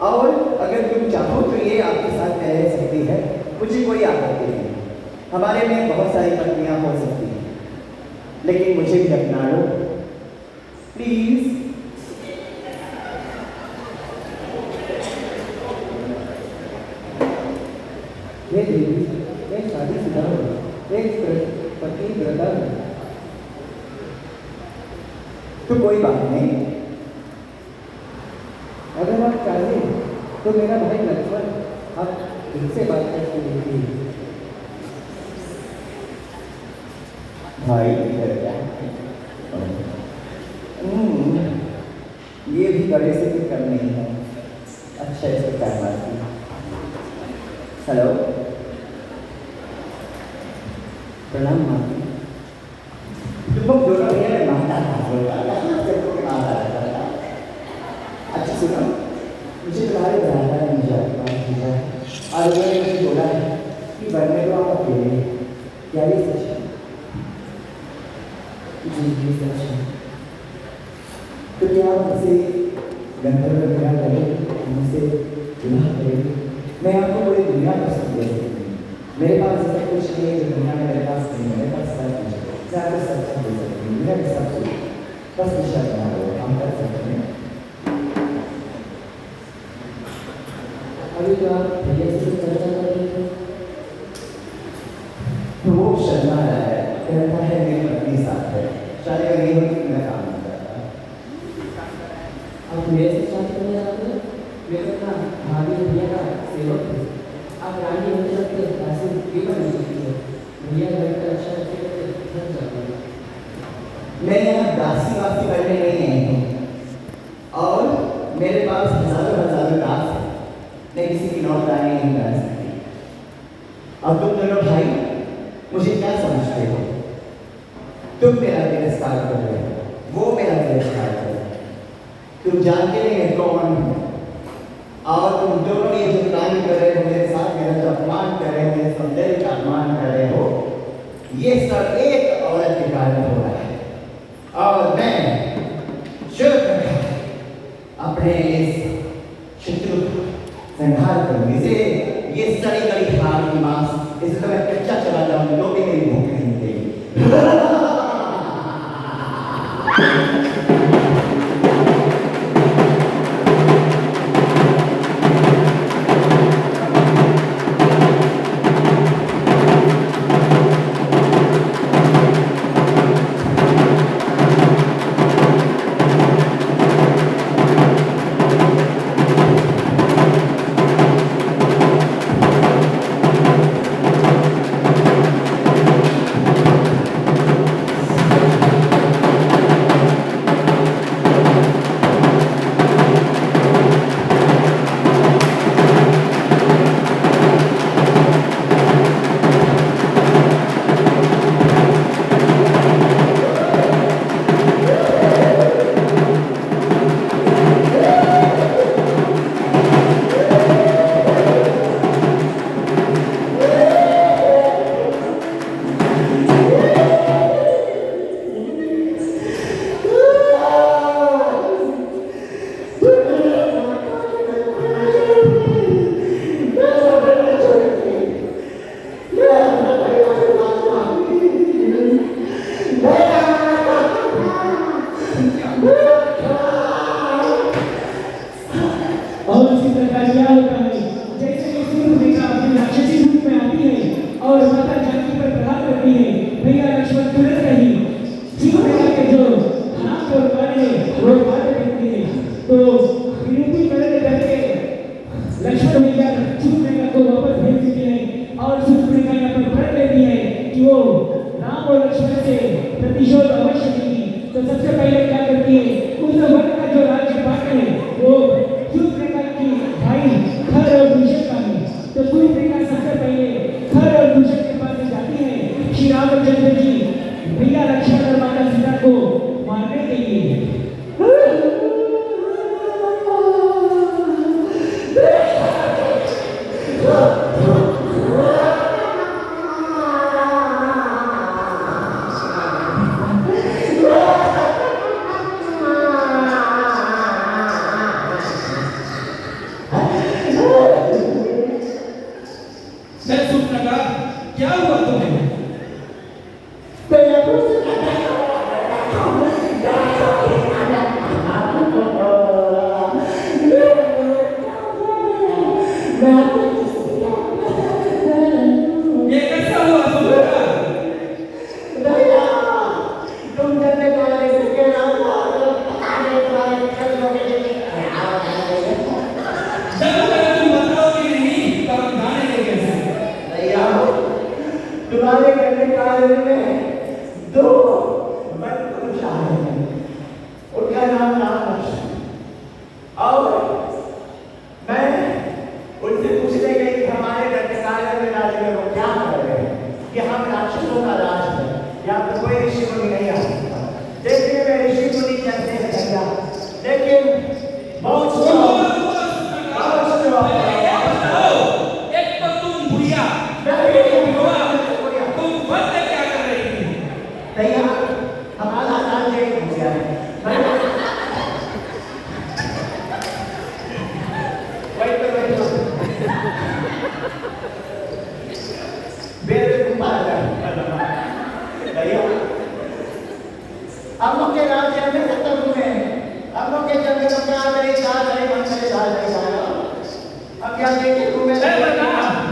और अगर तुम चाहो तो ये आपके साथ रह सकती है, मुझे कोई आपत्ति नहीं। हमारे में बहुत सारी पत्नियां हो सकती हैं, लेकिन मुझे भी अपना लो प्लीज। हे देवी, मैं शादीशुदा हूँ, एक पति व्रता हूँ। तो कोई बात नहीं। अगर आप चाहें तो मेरा भाई लक्ष्मण आप इनसे बात करके देखिए। भाई ये भी बड़े से कोई कम नहीं है। अच्छा इसको क्या मारती है। हेलो, प्रणाम माँ। तुम लोग दोनों भैया माता अच्छा सुनो, मुझे तुम्हारे बनाता है, मुझे और उन्होंने मुझे बोला है कि बनने को आप अकेले। क्या ये सच है? जी सच है। तो क्या आप मुझसे गंधर्व विवाह करें, मुझसे विवाह करें? मैं आपको पूरी दुनिया को सब दे सकती हूँ। मेरे पास ऐसा कुछ नहीं है जो दुनिया में मेरे पास नहीं है। मेरे पास सब कुछ है, मैं आपको सब कुछ दे सकती हूँ। मेरा सब कुछ बस विश्वास बना लो, हम कर सकते हैं। अभी तो आप भैया से चर्चा कर रहे थे। तो वो शर्मा रहा है, कहता है मेरी पत्नी साथ है, शायद अगर ये होती तो मैं काम नहीं करता। आप मेरे से शादी करने जाते हैं? मैं तो अपना भाभी भैया का सेवक हूँ। आप रानी होते लगते दासी भी बन सकती है। भैया घर का अच्छा रखते रहते घर जाता है। मैं यहाँ दासी वासी करने नहीं आई हूँ, और मेरे पास हजारों हजारों दास है। मैं किसी की नौकरानी नहीं कर सकती। अब तुम दोनों भाई मुझे क्या समझते हो? तुम मेरा तिरस्कार कर रहे हो, वो मेरा तिरस्कार कर रहे हो। तुम जानते नहीं मैं कौन हूँ, और तुम दोनों ये जो काम कर रहे हो मेरे साथ, मेरा जो अपमान कर रहे हो, मेरे सौंदर्य का अपमान कर रहे हो, ये सब एक औरत के कारण हो रहा है। और मैं चुप अपने इस शत्रु संहार करूँ। इसे ये सड़ी गली हार की मांस, इसे तो मैं कच्चा चला जाऊँ, लोग भी मेरी भूख नहीं मिटेगी। तो कोई ऋषि मुनि नहीं आ सकता। देखने में ऋषि मुनि चलते हैं भैया, लेकिन बहुत एक तो तुम भूया, तुम वक्त क्या कर रही थी? भैया हमारा राज्य हो गया है। हम लोग के राज्य में खत्म हुए, हम लोग के जंगल में क्या करे चार करे मन करे दाल नहीं खाया। अब क्या देखे तुम्हें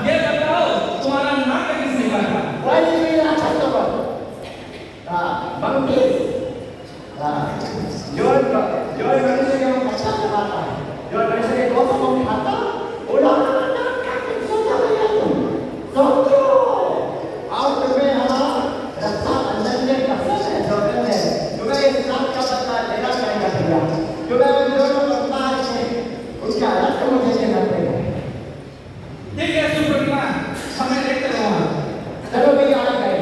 ये बताओ तुम्हारा नाम किसने काटा? वही मेरा छत्तर हाँ मंकी हाँ जो मनुष्य के हम अच्छा खाता है, जो मनुष्य के दोस्त को खाता उड़ा सोचो और तुम्हें हमारा रक्षा बंधन में कसम है जोड़न है तुम्हें इस बात का पता लेना पड़ेगा भैया, तुम्हें दोनों परिवार से उनका रक्त मुझे देना पड़ेगा। ठीक है सुप्रतिमा, हमें देखते रहो। चलो भैया आ गए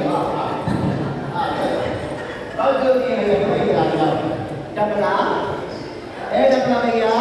बहुत जल्दी है भैया डबला ए डबला भैया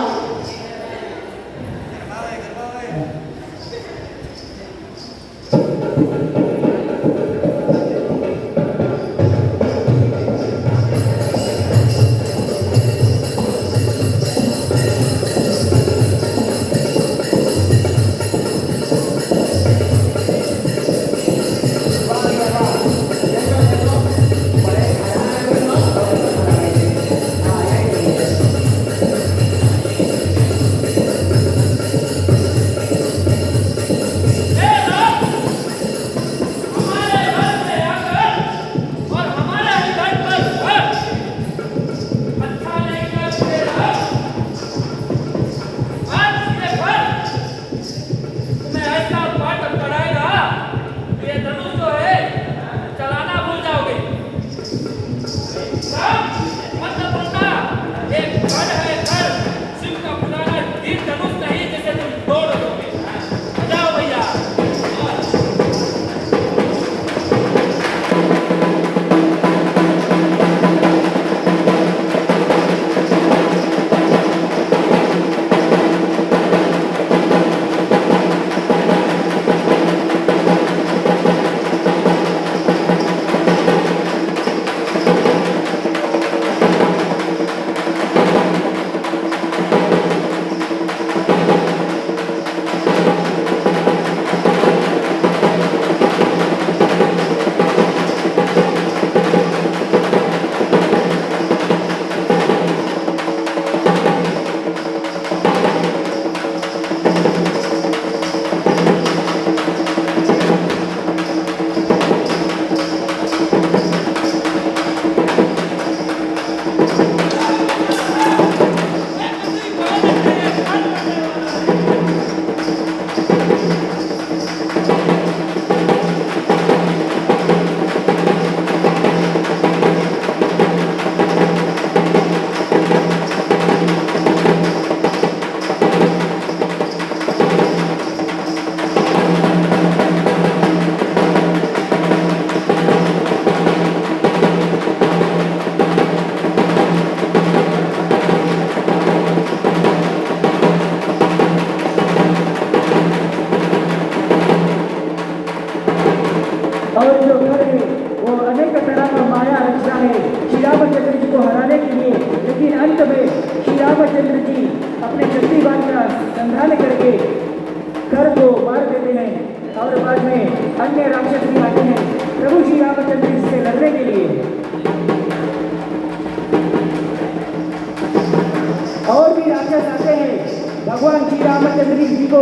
भगवान श्री रामचंद्र जी को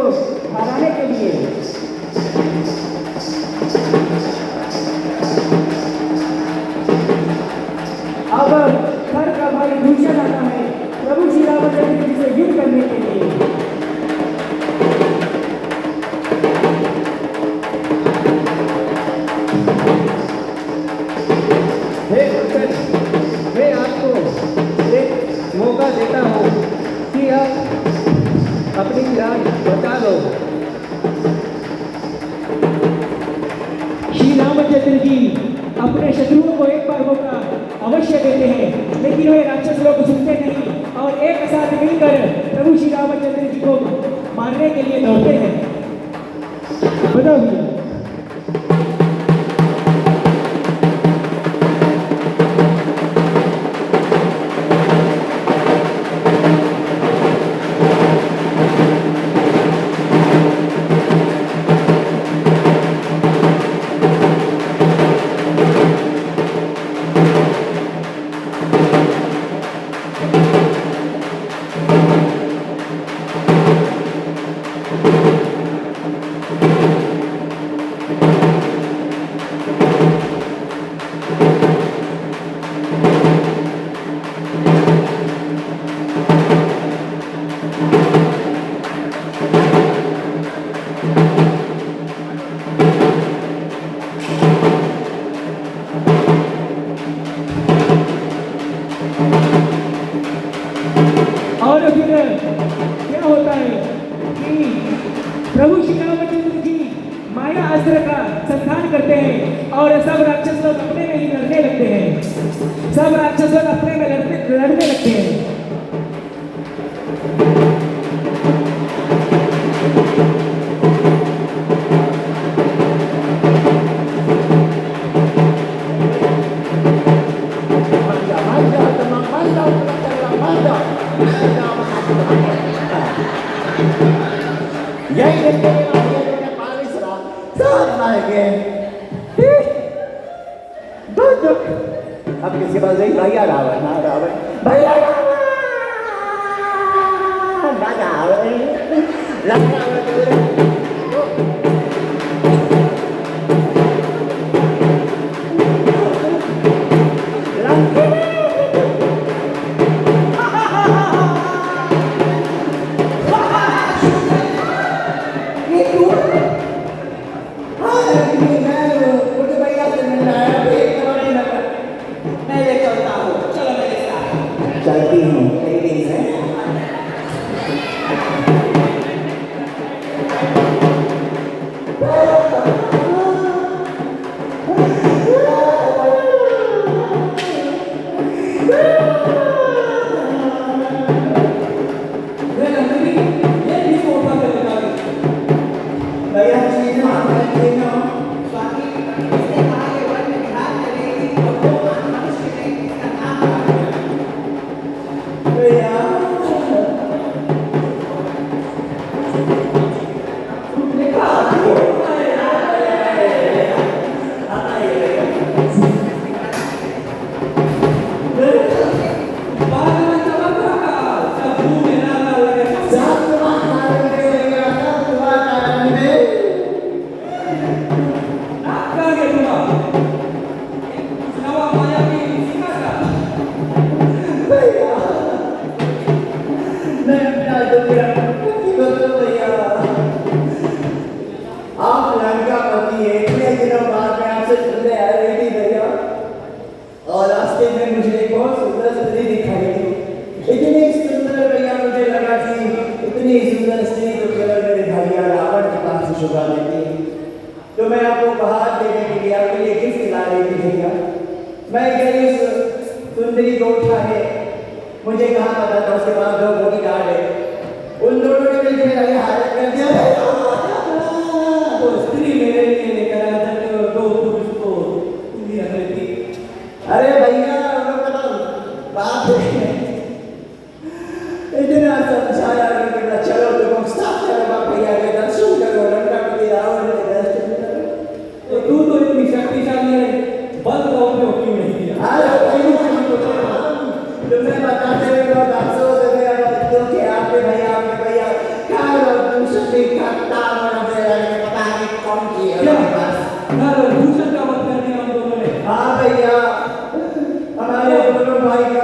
हराने के लिए। अब खर का भाई दूषण आता है प्रभु श्री रामचंद्र जी से युद्ध करने के लिए। मैं आपको एक मौका देता हूँ कि आप अपनी जान बचा लो। श्री रामचंद्र जी अपने शत्रुओं को एक मनुष्य देते हैं, लेकिन वे राक्षस लोग सुनते नहीं और एक साथ मिलकर प्रभु श्री रामचंद्र जी को मारने के लिए दौड़ते हैं। बताओ भैया। और फिर क्या होता है कि प्रभु श्री रामचंद्र जी माया अस्त्र का संधान करते हैं और सब राक्षस लोग अपने में ही लड़ने लगते हैं। सब राक्षस लोग अपने में लड़ने लगते हैं। यही देखते हैं पानी सरा सब मार गए। अब किसी बात नहीं, भैया रावण ना रावण भैया रावण चलती हूँ कई दिन से। तो मैं आपको बाहर देने के लिए आपके लिए गिफ्ट ला रही थी भैया। मैं गई उस सुंदरी को उठाने, मुझे कहाँ पता था उसके पास दो बॉडीगार्ड है, उन दोनों ने मिलकर मेरा हालत कर दिया। तो स्त्री मेरे लिए लेकर आया था तो दो पुरुष को उंगली रख रही थी। अरे भैया बात इतना समझाया कि चलो तुम साथ चलो भैया के दर्शन करो, रंगापति रावण के दर्शन करो। तो तू तो इतनी शक्तिशाली है, बल का उपयोग क्यों नहीं किया? तुम्हें बताते हुए बहुत अफसोस है मेरा बच्चों के आपके भैया क्या दूसरी करता पता है कौन किया भूषण का वध कर दिया हम दोनों ने। हाँ भैया, हमारे दोनों भाई का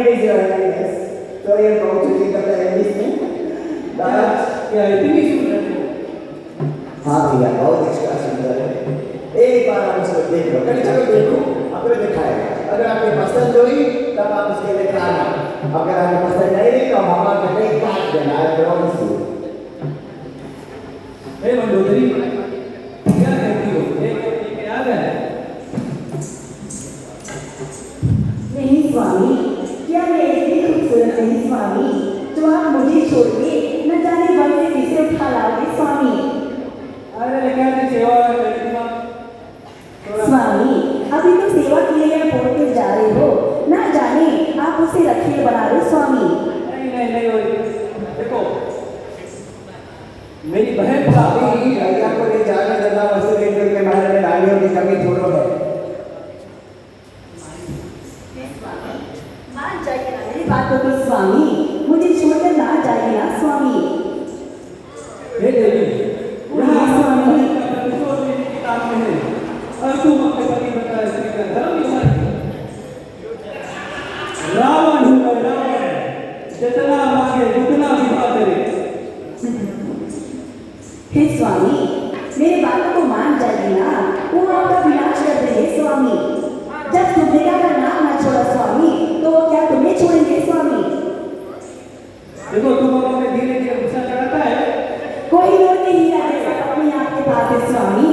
is your happiness. Sorry about to take up the listening. But क्या इतनी सुंदर है? हाँ भैया बहुत एक्स्ट्रा सुंदर है। एक बार आप उसको देख लो, कभी चलो देखो, आपको दिखाएगा। अगर आपको पसंद हुई तब आप उसके लिए खाना, अगर आपको पसंद नहीं हुई तो हमारा बेटे काट देना है प्रॉमिस यू। हे मंडोदरी, क्या कहती हो? एक याद है? नहीं स्वामी, क्या मैं इतनी खूबसूरत नहीं स्वामी जो आप मुझे छोड़ के न जाने वन से किसे उठा लाओगे स्वामी? अरे लेकिन सेवा करती माँ। स्वामी, अभी तो सेवा के लिए आप बोल के जा रहे हो, ना जाने आप उसे रखिए बना रहे स्वामी। नहीं देखो, मेरी बहन अभी भैया को ले जाने देना वैसे लेकर के बाहर में डालियों की कमी थोड़ा है। मान जाइए ना मेरी बातों को स्वामी, मुझे छोड़कर ना जाइए ना स्वामी। हे देवी, यहाँ स्वामी प्रतिशोध लेने की काम में है, और तुम अपने पति बता स्त्री का धर्म निभाए। रावण हूँ मैं रावण, जितना मांगे उतना विवाह करे। हे स्वामी, मेरी बातों को मान जाइए ना, वो आपका विनाश कर देंगे स्वामी। जब सुभद्रा का नाम न छोड़ा स्वामी, तो वो क्या तुम्हें छोड़ेंगे स्वामी? देखो तुम में धीरे धीरे गुस्सा चढ़ाता है। कोई और नहीं आगे अपने आपके पास है स्वामी,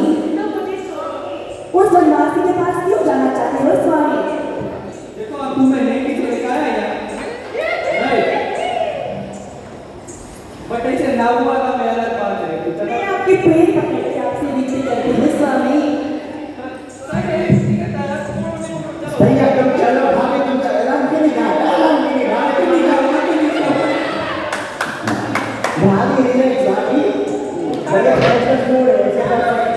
उस वनवासी के पास क्यों जाना चाहते हो स्वामी? देखो अब तुम्हें नहीं किसी लेकर आया या नहीं, बट ऐसे ना हुआ था मैं अलग बात है। मैं आपके प्रेम पकड़ के आपसे विनती करती हूँ स्वामी। भैया तुम चलो, भाभी तुम चलो, राम के लिए कहा, भाभी रिलैक्स भाभी, भैया प्रेशर मूड है, ऐसे बात नहीं।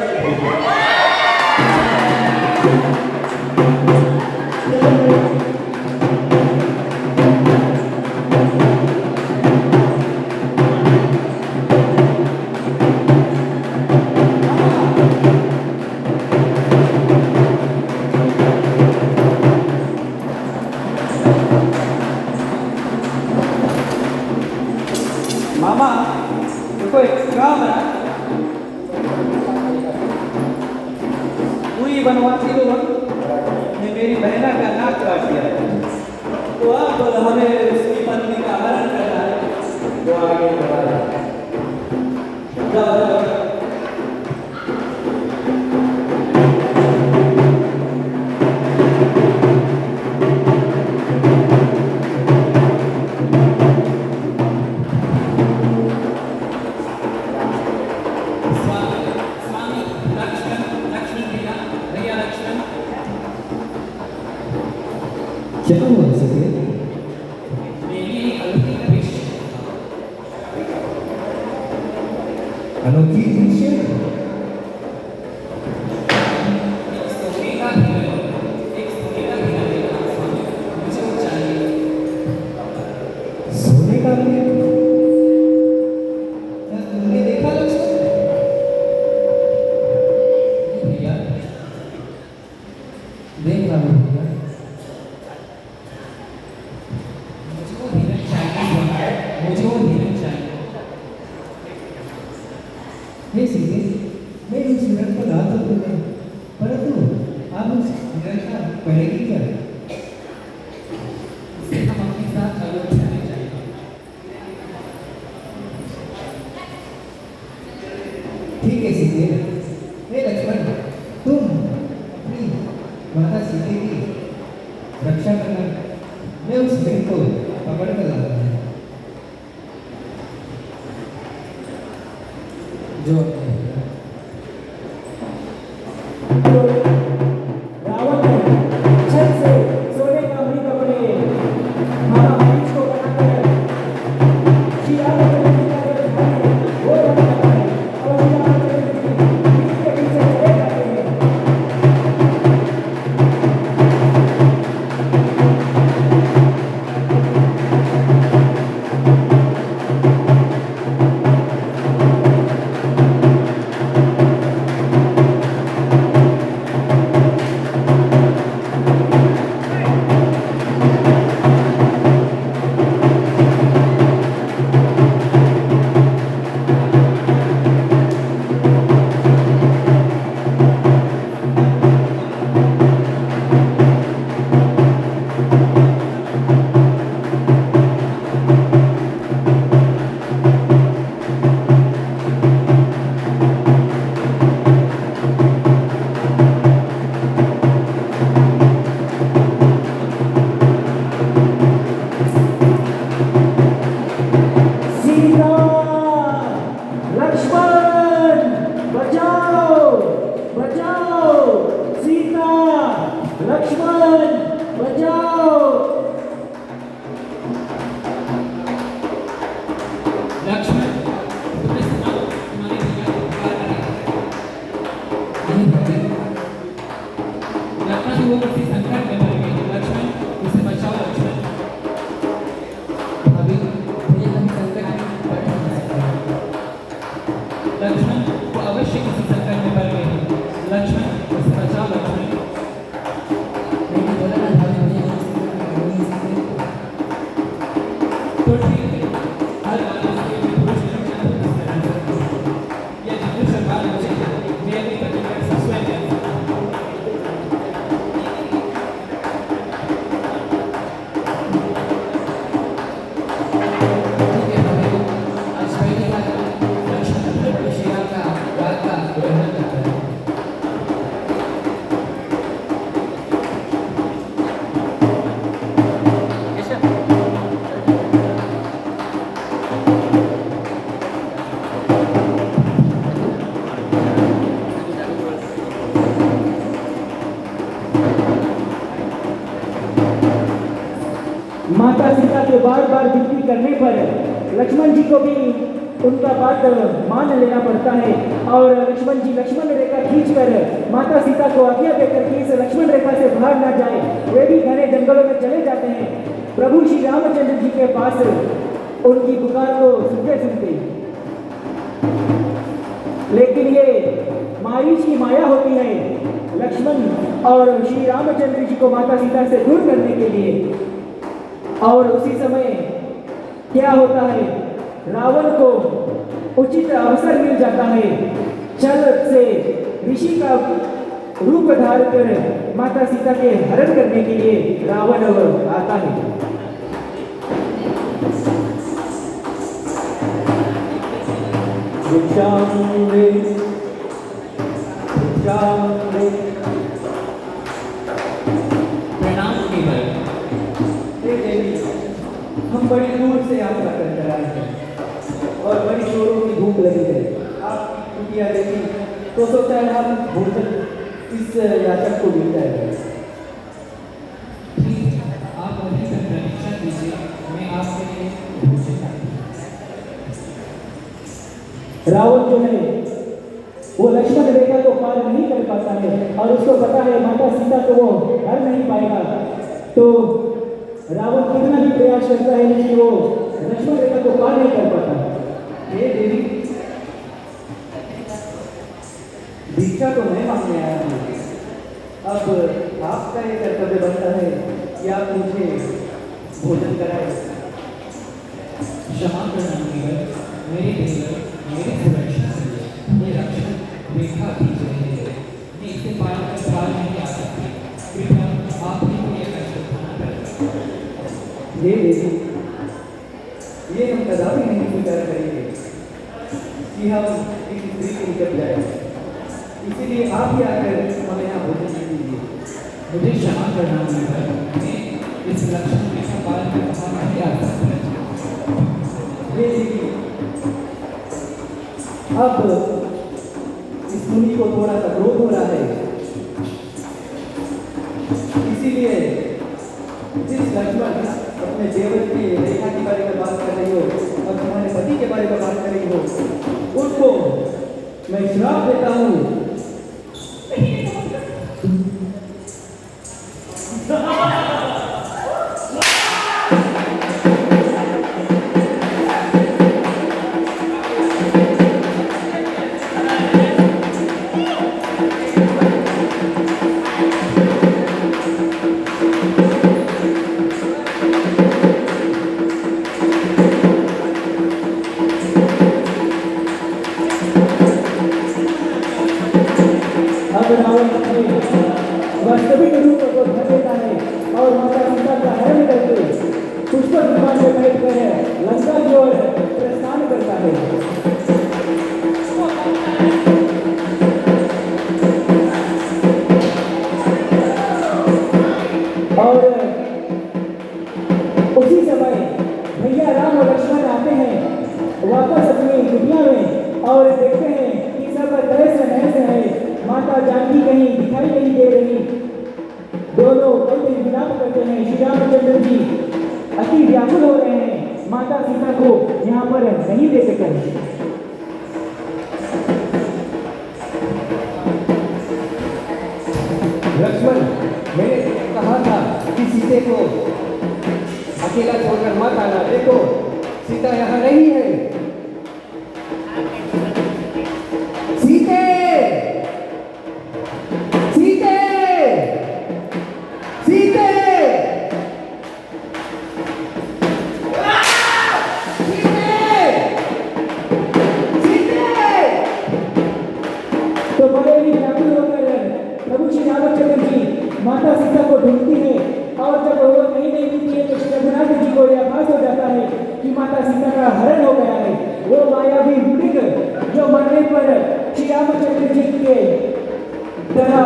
मामा देखो एक काम है, कोई वनवासी लोग ने मेरी बहना का नाक काट दिया है, तो अब हमें उसकी पत्नी का हरण करना है। तो आगे बढ़ा जाओ। क्या हुआ सके? अनोखी दृश्य सोने का अमृत, क्या तुमने देखा लक्ष्मण? भैया देख रहा हूँ भैया, मुझे वो धीरज चाहिए। हे सीधे, मैं उस हिरण को ला तो दूंगा, परंतु आप उस हिरण का करेगी क्या? इसे हम अपने साथ जरूर जाने चाहिए। ठीक है सीधे, हे लक्ष्मण, तुम अपनी माता सीते की रक्षा करना, मैं उस हिरण को पकड़ कर लाता हूँ। जो रावण ने छत से सोने का अमृत अपने महामारी को बनाकर शिया को निकाल कर खाने वो बनाता है, और शिया को के पीछे चले जाते हैं। लक्ष्मण बचाओ। लक्ष्मण तुम्हें सुना तुम्हारे भैया पुकार रहे हैं। लक्ष्मण वो किसी संकट में पड़ गए। लक्ष्मण उसे बचाओ। लक्ष्मण अभी मुझे हम संकट में पड़ नहीं सकते। लक्ष्मण वो अवश्य किसी संकट में पड़ गए हैं। लक्ष्मण उसे बचाओ। लक्ष्मण मैंने बोला ना भाभी मुझे हम संकट में पड़ नहीं सकते। तो ठीक है, हर आदमी के लिए पुरुष लक्षण हो सकता है। यह जितनी सरकार मुझे मैं अपनी पति का स्वयं जानता हूं। ठीक है भाभी, आज पहली बार लक्ष्मण अपने श्री राम का बात का वर्णन करता है। माता सीता के बार बार विनती करने पर लक्ष्मण जी को भी उनका बात मान लेना पड़ता है और लक्ष्मण जी लक्ष्मण रेखा खींचकर माता सीता को आज्ञा देकर कि इस लक्ष्मण रेखा से बाहर ना जाए, वे भी घने जंगलों में चले जाते हैं। प्रभु श्री रामचंद्र जी के पास उनकी पुकार को सुनते सुनते, लेकिन ये मारीच की माया होती है लक्ष्मण और श्री रामचंद्र जी को माता सीता से दूर करने के लिए। और उसी समय क्या होता है, रावण को उचित अवसर मिल जाता है। छल से ऋषि का रूप धार कर माता सीता के हरण करने के लिए रावण आता है। प्रणाम केवल। हे देवी, हम बड़ी दूर से यात्रा कर कर आए हैं और बड़ी जोरों की भूख लगी है। आपकी कुटिया देखी तो सोचा है हम भोजन इस याचक को मिल जाएगा। ठीक है, आप अभी तक प्रतीक्षा कीजिए, मैं आपके लिए भोजन लाता हूं। रावण जो है वो लक्ष्मण रेखा को पार नहीं कर पाता है और उसको पता है माता सीता को वो हर नहीं पाएगा। तो रावण कितना भी प्रयास करता है लेकिन वो लक्ष्मण रेखा को पार नहीं कर पाता। हे देवी, भिक्षा तो मैं मांगने आया हूँ, अब आपका ये कर्तव्य बनता है कि आप मुझे भोजन कराए। क्षमा करना केवल, मेरे देवर मेरी सुरक्षा के लिए ये रक्षण रेखा खींच रहे हैं। मैं इसे पार नहीं आ सकती। कृपया आप ही को यह कष्ट उठाना पड़ेगा। ये देवी, ये हम कदापि नहीं स्वीकार करेंगे कि हम इस स्त्री के निकट जाए, इसीलिए आप ही आकर हमें यहाँ भोजन दीजिए। मुझे क्षमा करना केवल, मैं इस लक्षण रेखा पार नहीं आ सकती। ये देवी, अब इस मुनि को थोड़ा सा क्रोध हो रहा है, इसीलिए जिस लक्ष्मण अपने देवर की रेखा के बारे में बात कर रही हो और तुम्हारे पति के बारे में बात कर रही हो, उनको मैं श्राप देता हूँ। वास्तविक रूप को धर देता है और माता सीता का हरण करके पुष्प विमान में बैठ कर लंका की ओर प्रस्थान करता है। और उसी समय भैया राम और लक्ष्मण आते हैं वापस अपनी दुनिया में और देखते हैं कि सब तहस नहस है। माता जानकी कहीं दिखाई नहीं दे रही, दोनों विलाप करते हैं। श्री रामचंद्र जी अति व्याकुल हो रहे हैं, माता सीता को यहाँ पर नहीं देख सके। लक्ष्मण, मैंने कहा था कि सीते को अकेला छोड़कर मत आना। देखो, सीता यहाँ नहीं है। सीते, सीते, सीते, तो बड़े ही व्याकुल होकर प्रभु श्री रामचंद्र जी माता सीता को ढूंढती है, और जब वो नहीं मिलती है तो श्री रघुनाथ जी को यह आभास हो जाता है कि माता सीता का हरण हो गया है। वो मायावी मृग जो मरने पर श्री रामचंद्र जी के तरह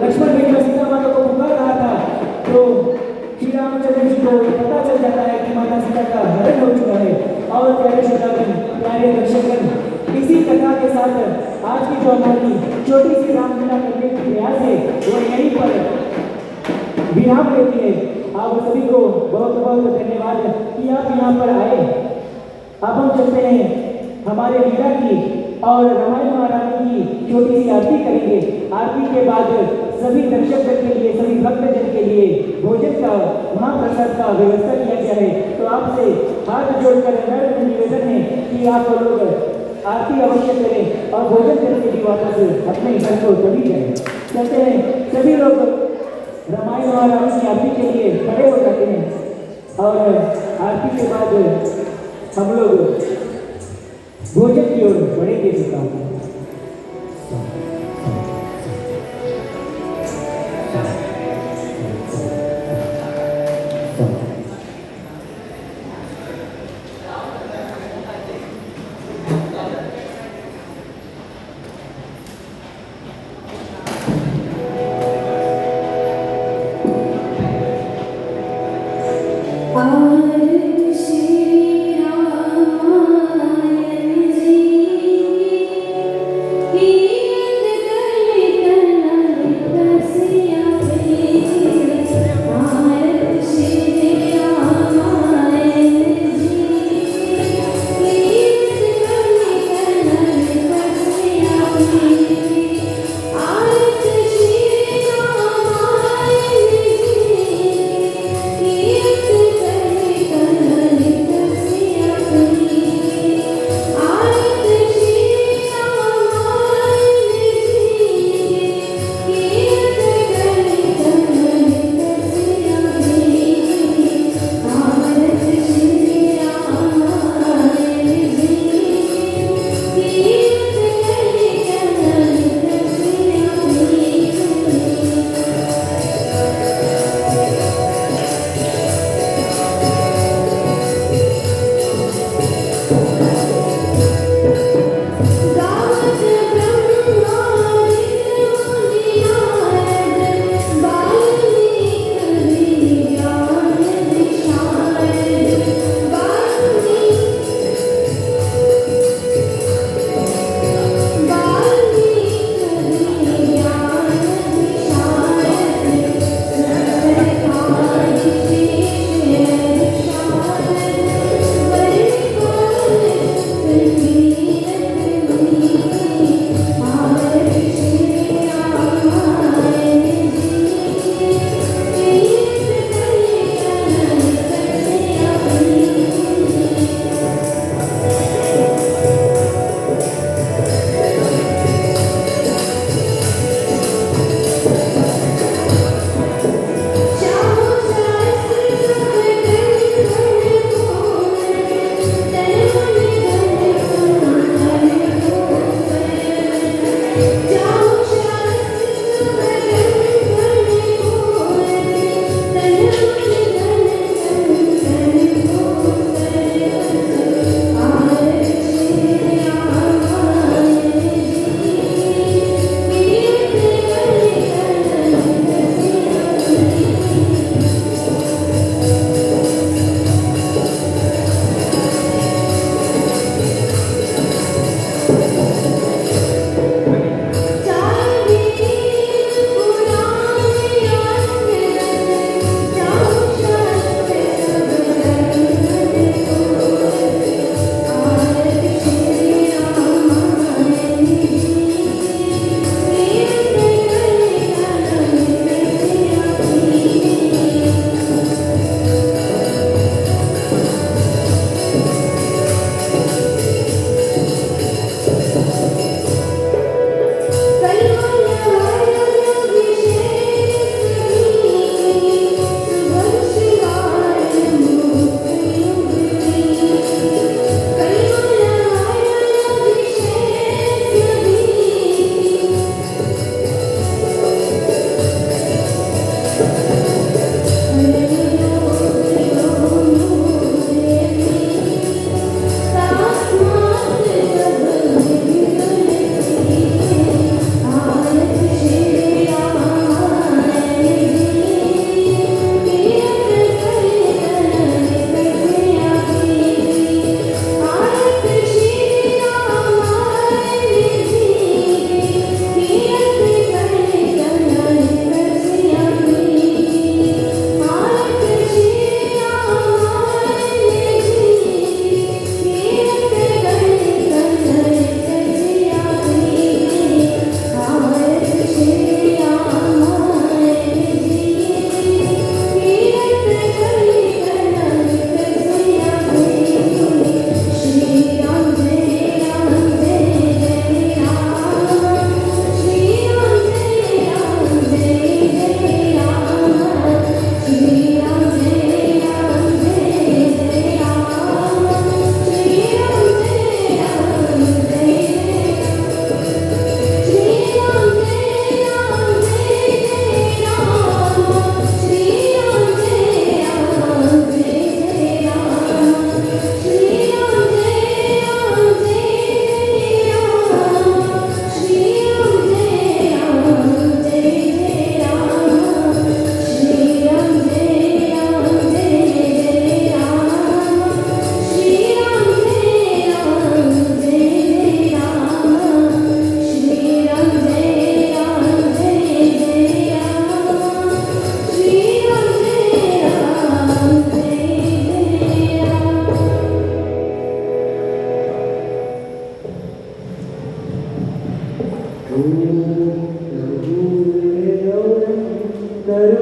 लक्ष्मण भी सीता माता को पुकार रहा था, तो श्री रामचंद्र जी को पता चल जाता है कि माता सीता का हरण हो चुका है। और प्यारे श्रोतागण, प्यारे दर्शकगण, इसी कथा के साथ आज की जो हमारी छोटी सी रामलीला करने की प्रयास है वो यहीं पर विराम लेती है। आप सभी को बहुत बहुत धन्यवाद कि आप यहाँ पर आए। अब हम चलते हैं हमारे लीला की और रामायण महारानी की छोटी सी आरती करेंगे। आरती के बाद सभी दर्शकगण के लिए, सभी भक्तजन के लिए भोजन का, महाप्रसाद का व्यवस्था किया गया है। तो आपसे हाथ जोड़कर नम्र निवेदन है कि आप लोग आरती अवश्य करें और भोजन करके भी वापस अपने घर को चली जाए। चलते हैं, सभी लोग रामायण महारानी की आरती के लिए खड़े हो जाते हैं और आरती के बाद हम लोग भोजन की ओर बढ़ेंगे। श्री रामायण जी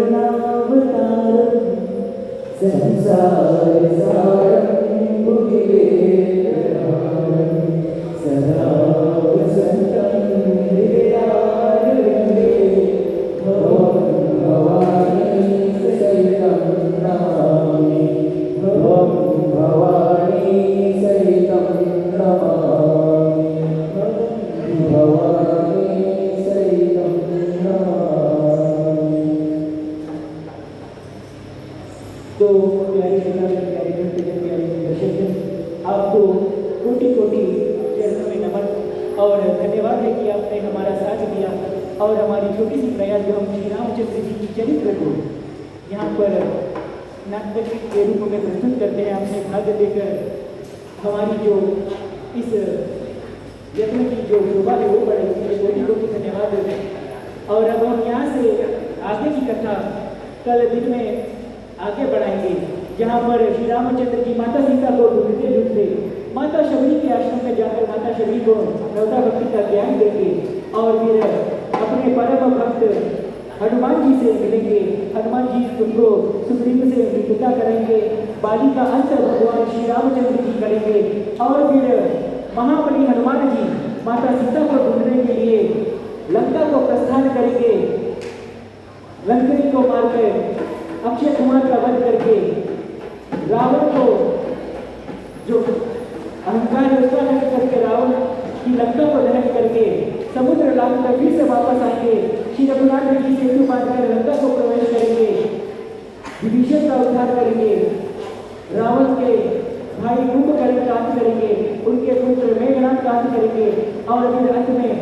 करुणावतारम संसार सारम भुजगेन्द्रहारम सदा वसंतम हृदयारविंदे भवं भवानी सहितं नमामि भवं भवानी सहितं नमामि भवानी सहितं नमामि। तो प्यारे प्यारे प्यारे दर्शक आपको कोटि कोटि चरणों में नमन और धन्यवाद है कि आपने हमारा साथ दिया और हमारी छोटी सी प्रयास जो हम श्री रामचंद्र जी की चरित्र को यहाँ पर नाटक के रूप में प्रस्तुत करते हैं, आपने भाग लेकर हमारी जो इस यत्न की जो शोभा है वो बढ़ेगी, कोटि कोटि धन्यवाद है। और अब हम यहाँ से आगे की कथा कल दिन में आगे बढ़ाएंगे, जहाँ पर श्री रामचंद्र जी माता सीता को ढूंढते ढूंढते माता शबरी के आश्रम में जाकर माता शबरी को नवता भक्ति का ज्ञान देंगे और फिर अपने परम भक्त हनुमान जी से मिलेंगे। हनुमान जी उनको सुग्रीव से मित्रता करेंगे, बाली का अंत भगवान श्री रामचंद्र जी करेंगे और फिर महाबली हनुमान जी माता सीता को ढूंढने के लिए लंका को प्रस्थान करेंगे। लंकनी को मारकर अक्षय कुमार का वध करके रावण को जो अहंकार उसका नष्ट करके रावण की लंका को दहन करके समुद्र लाल कर फिर से वापस आएंगे। श्री रघुनाथ जी सेतु बांधकर लंका को प्रवेश करेंगे, विभीषण का उद्धार करेंगे, रावण के भाई कुंभकर्ण का अंत करेंगे, उनके पुत्र मेघनाथ का अंत करेंगे और फिर अंत में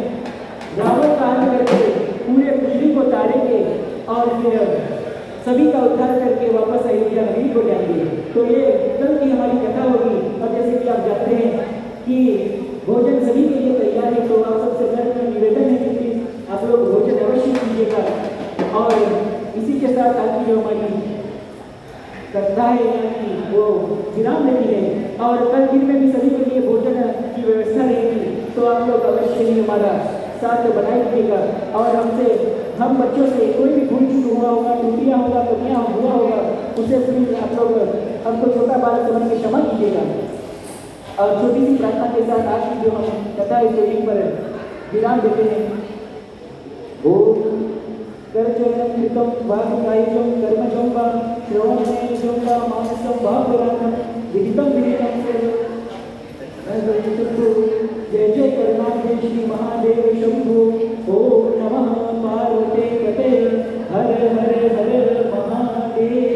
रावण का अंत करके पूरे पृथ्वी को तारेंगे और फिर सभी का उद्धार करके वापस अयोध्या नगरी को जाएंगे। तो ये कल की हमारी कथा होगी और जैसे कि आप जानते हैं कि भोजन सभी के लिए तैयार है, तो आप सबसे मेरा निवेदन है कि आप लोग भोजन अवश्य कीजिएगा। और इसी के साथ आज की जो हमारी कथा है यहाँ की वो विराम लेती है और कल दिन में भी सभी के लिए भोजन की व्यवस्था रहेगी, तो आप लोग अवश्य ही हमारा साथ बनाए रखिएगा। और हम बच्चों से कोई भी भूल चूक हुआ होगा, टूटिया होगा, कमियाँ हुआ होगा, उसे प्लीज आप लोग हमको छोटा बालक समझ के क्षमा कीजिएगा। और छोटी सी प्रार्थना के साथ आज की जो हम कथा है तो यहीं पर विराम देते हैं। ओम कर्जनमृतं वागकायजं कर्मजं वा श्रवणमेजं वा मानसं वा पुराणं विदितं विदितं जय जय करुणानिधे श्री महादेव शंभो। ओम नमः पार्वते पते हर हर हर महादेव।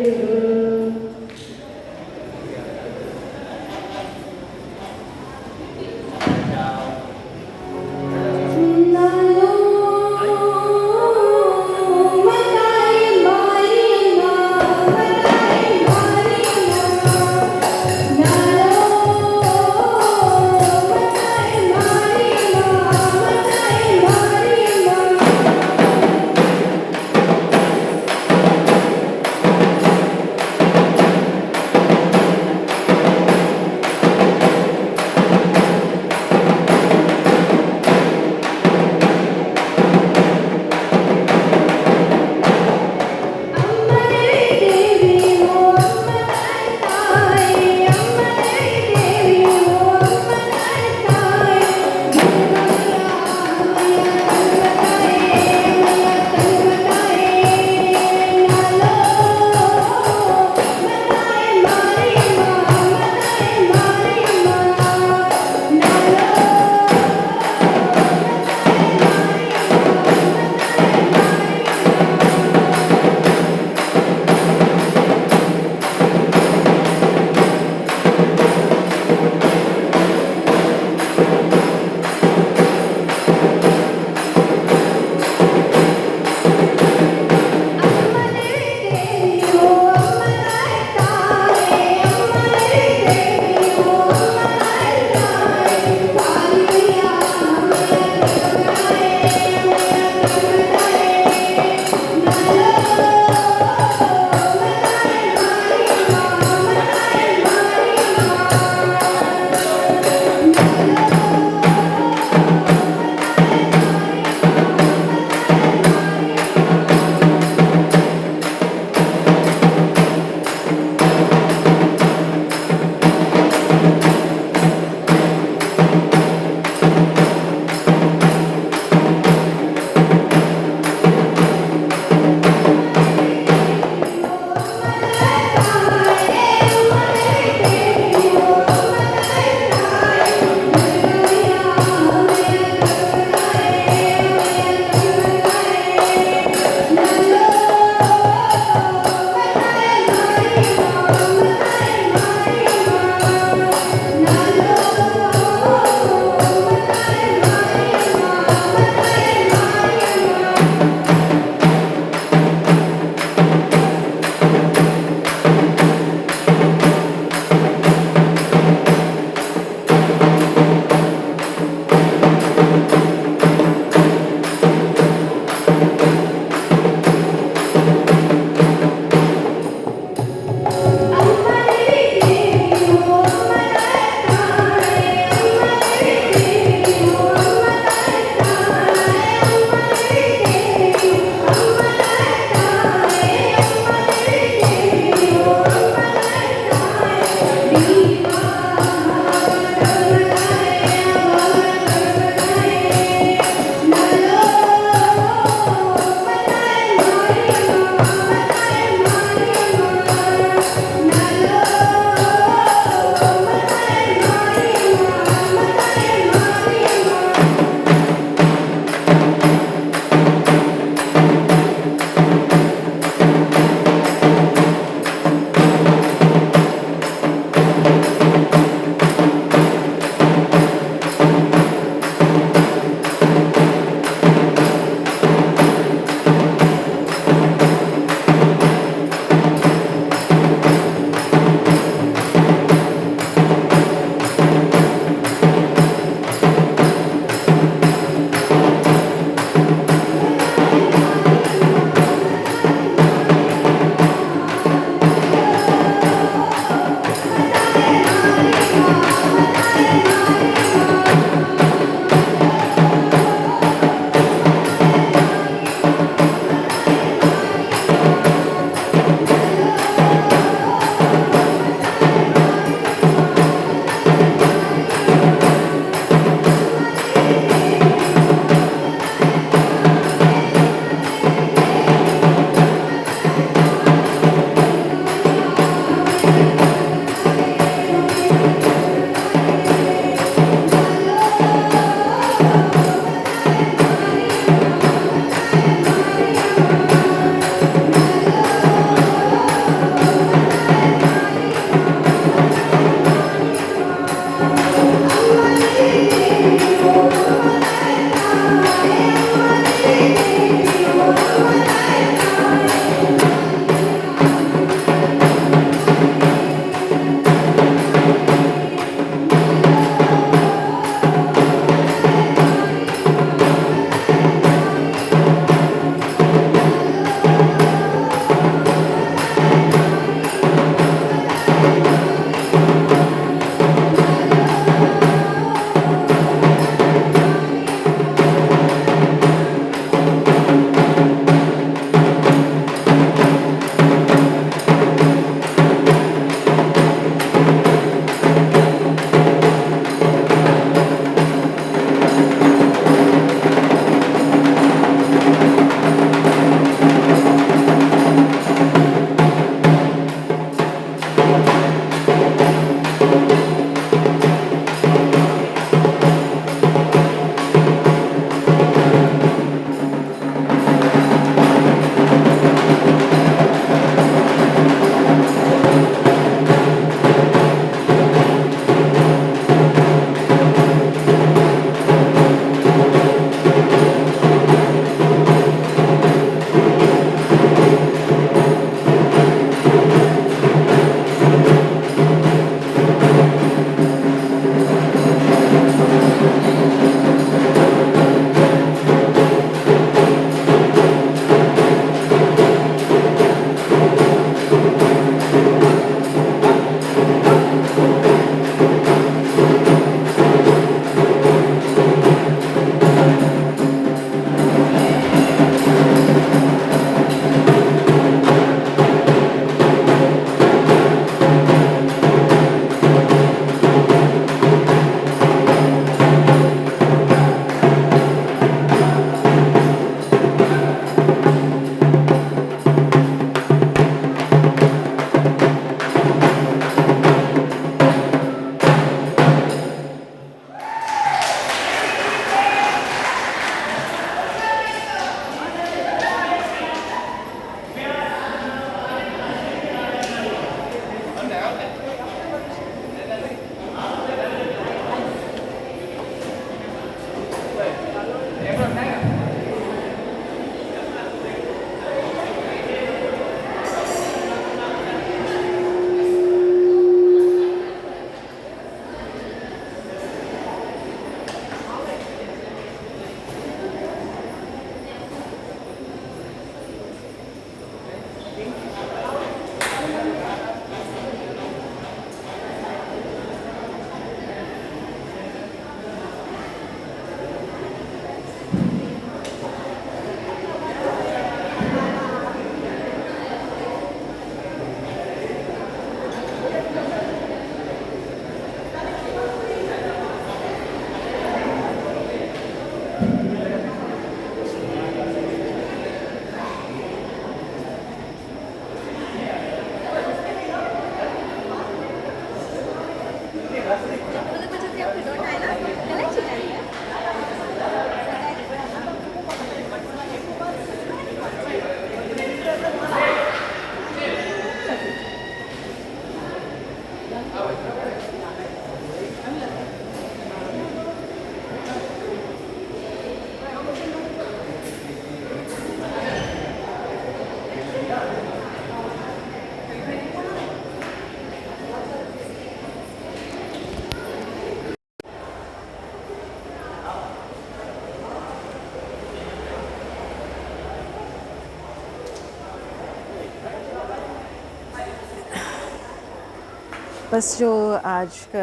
बस जो आज का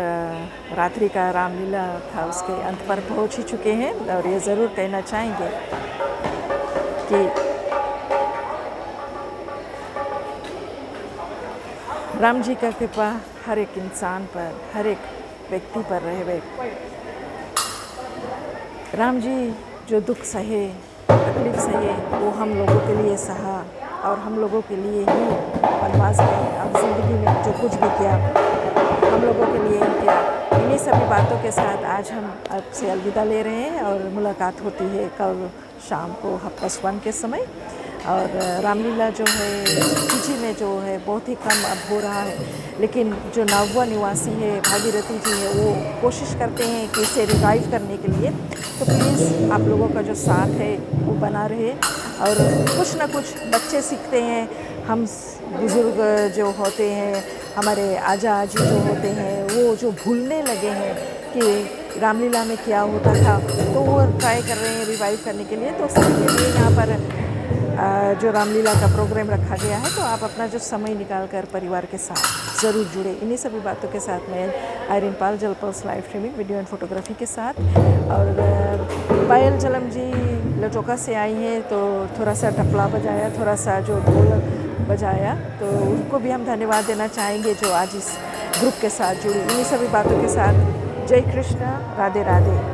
रात्रि का रामलीला था उसके अंत पर पहुंच ही चुके हैं और ये ज़रूर कहना चाहेंगे कि राम जी का कृपा हर एक इंसान पर, हर एक व्यक्ति पर रहे। राम जी जो दुख सहे, तकलीफ सहे, वो हम लोगों के लिए सहा और हम लोगों के लिए ही वनवास में और ज़िंदगी में जो कुछ भी किया हम लोगों के लिए ही किया। इन्हीं सभी बातों के साथ आज हम आपसे अलविदा ले रहे हैं और मुलाकात होती है कल शाम को 1:30 के समय। और रामलीला जो है फीजी में जो है बहुत ही कम अब हो रहा है, लेकिन जो नागवा निवासी है भागीरथी जी है वो कोशिश करते हैं कि इसे रिवाइव करने के लिए। तो प्लीज़ आप लोगों का जो साथ है वो बना रहे और कुछ ना कुछ बच्चे सीखते हैं। हम बुज़ुर्ग जो होते हैं, हमारे आजा आजी जो होते हैं, वो जो भूलने लगे हैं कि रामलीला में क्या होता था, तो वो ट्राई कर रहे हैं रिवाइव करने के लिए। तो सभी के लिए यहाँ पर जो रामलीला का प्रोग्राम रखा गया है, तो आप अपना जो समय निकाल कर परिवार के साथ ज़रूर जुड़े। इन्हीं सभी बातों के साथ मैं आयरन पाल जलपल्स live streaming video and photography के साथ। और पायल जलम जी लचोका से आई हैं, तो थोड़ा सा टपला बजाया, थोड़ा सा जो ढोल बजाया, तो उनको भी हम धन्यवाद देना चाहेंगे जो आज इस ग्रुप के साथ जुड़ी। इन्हीं सभी बातों के साथ जय कृष्ण, राधे राधे।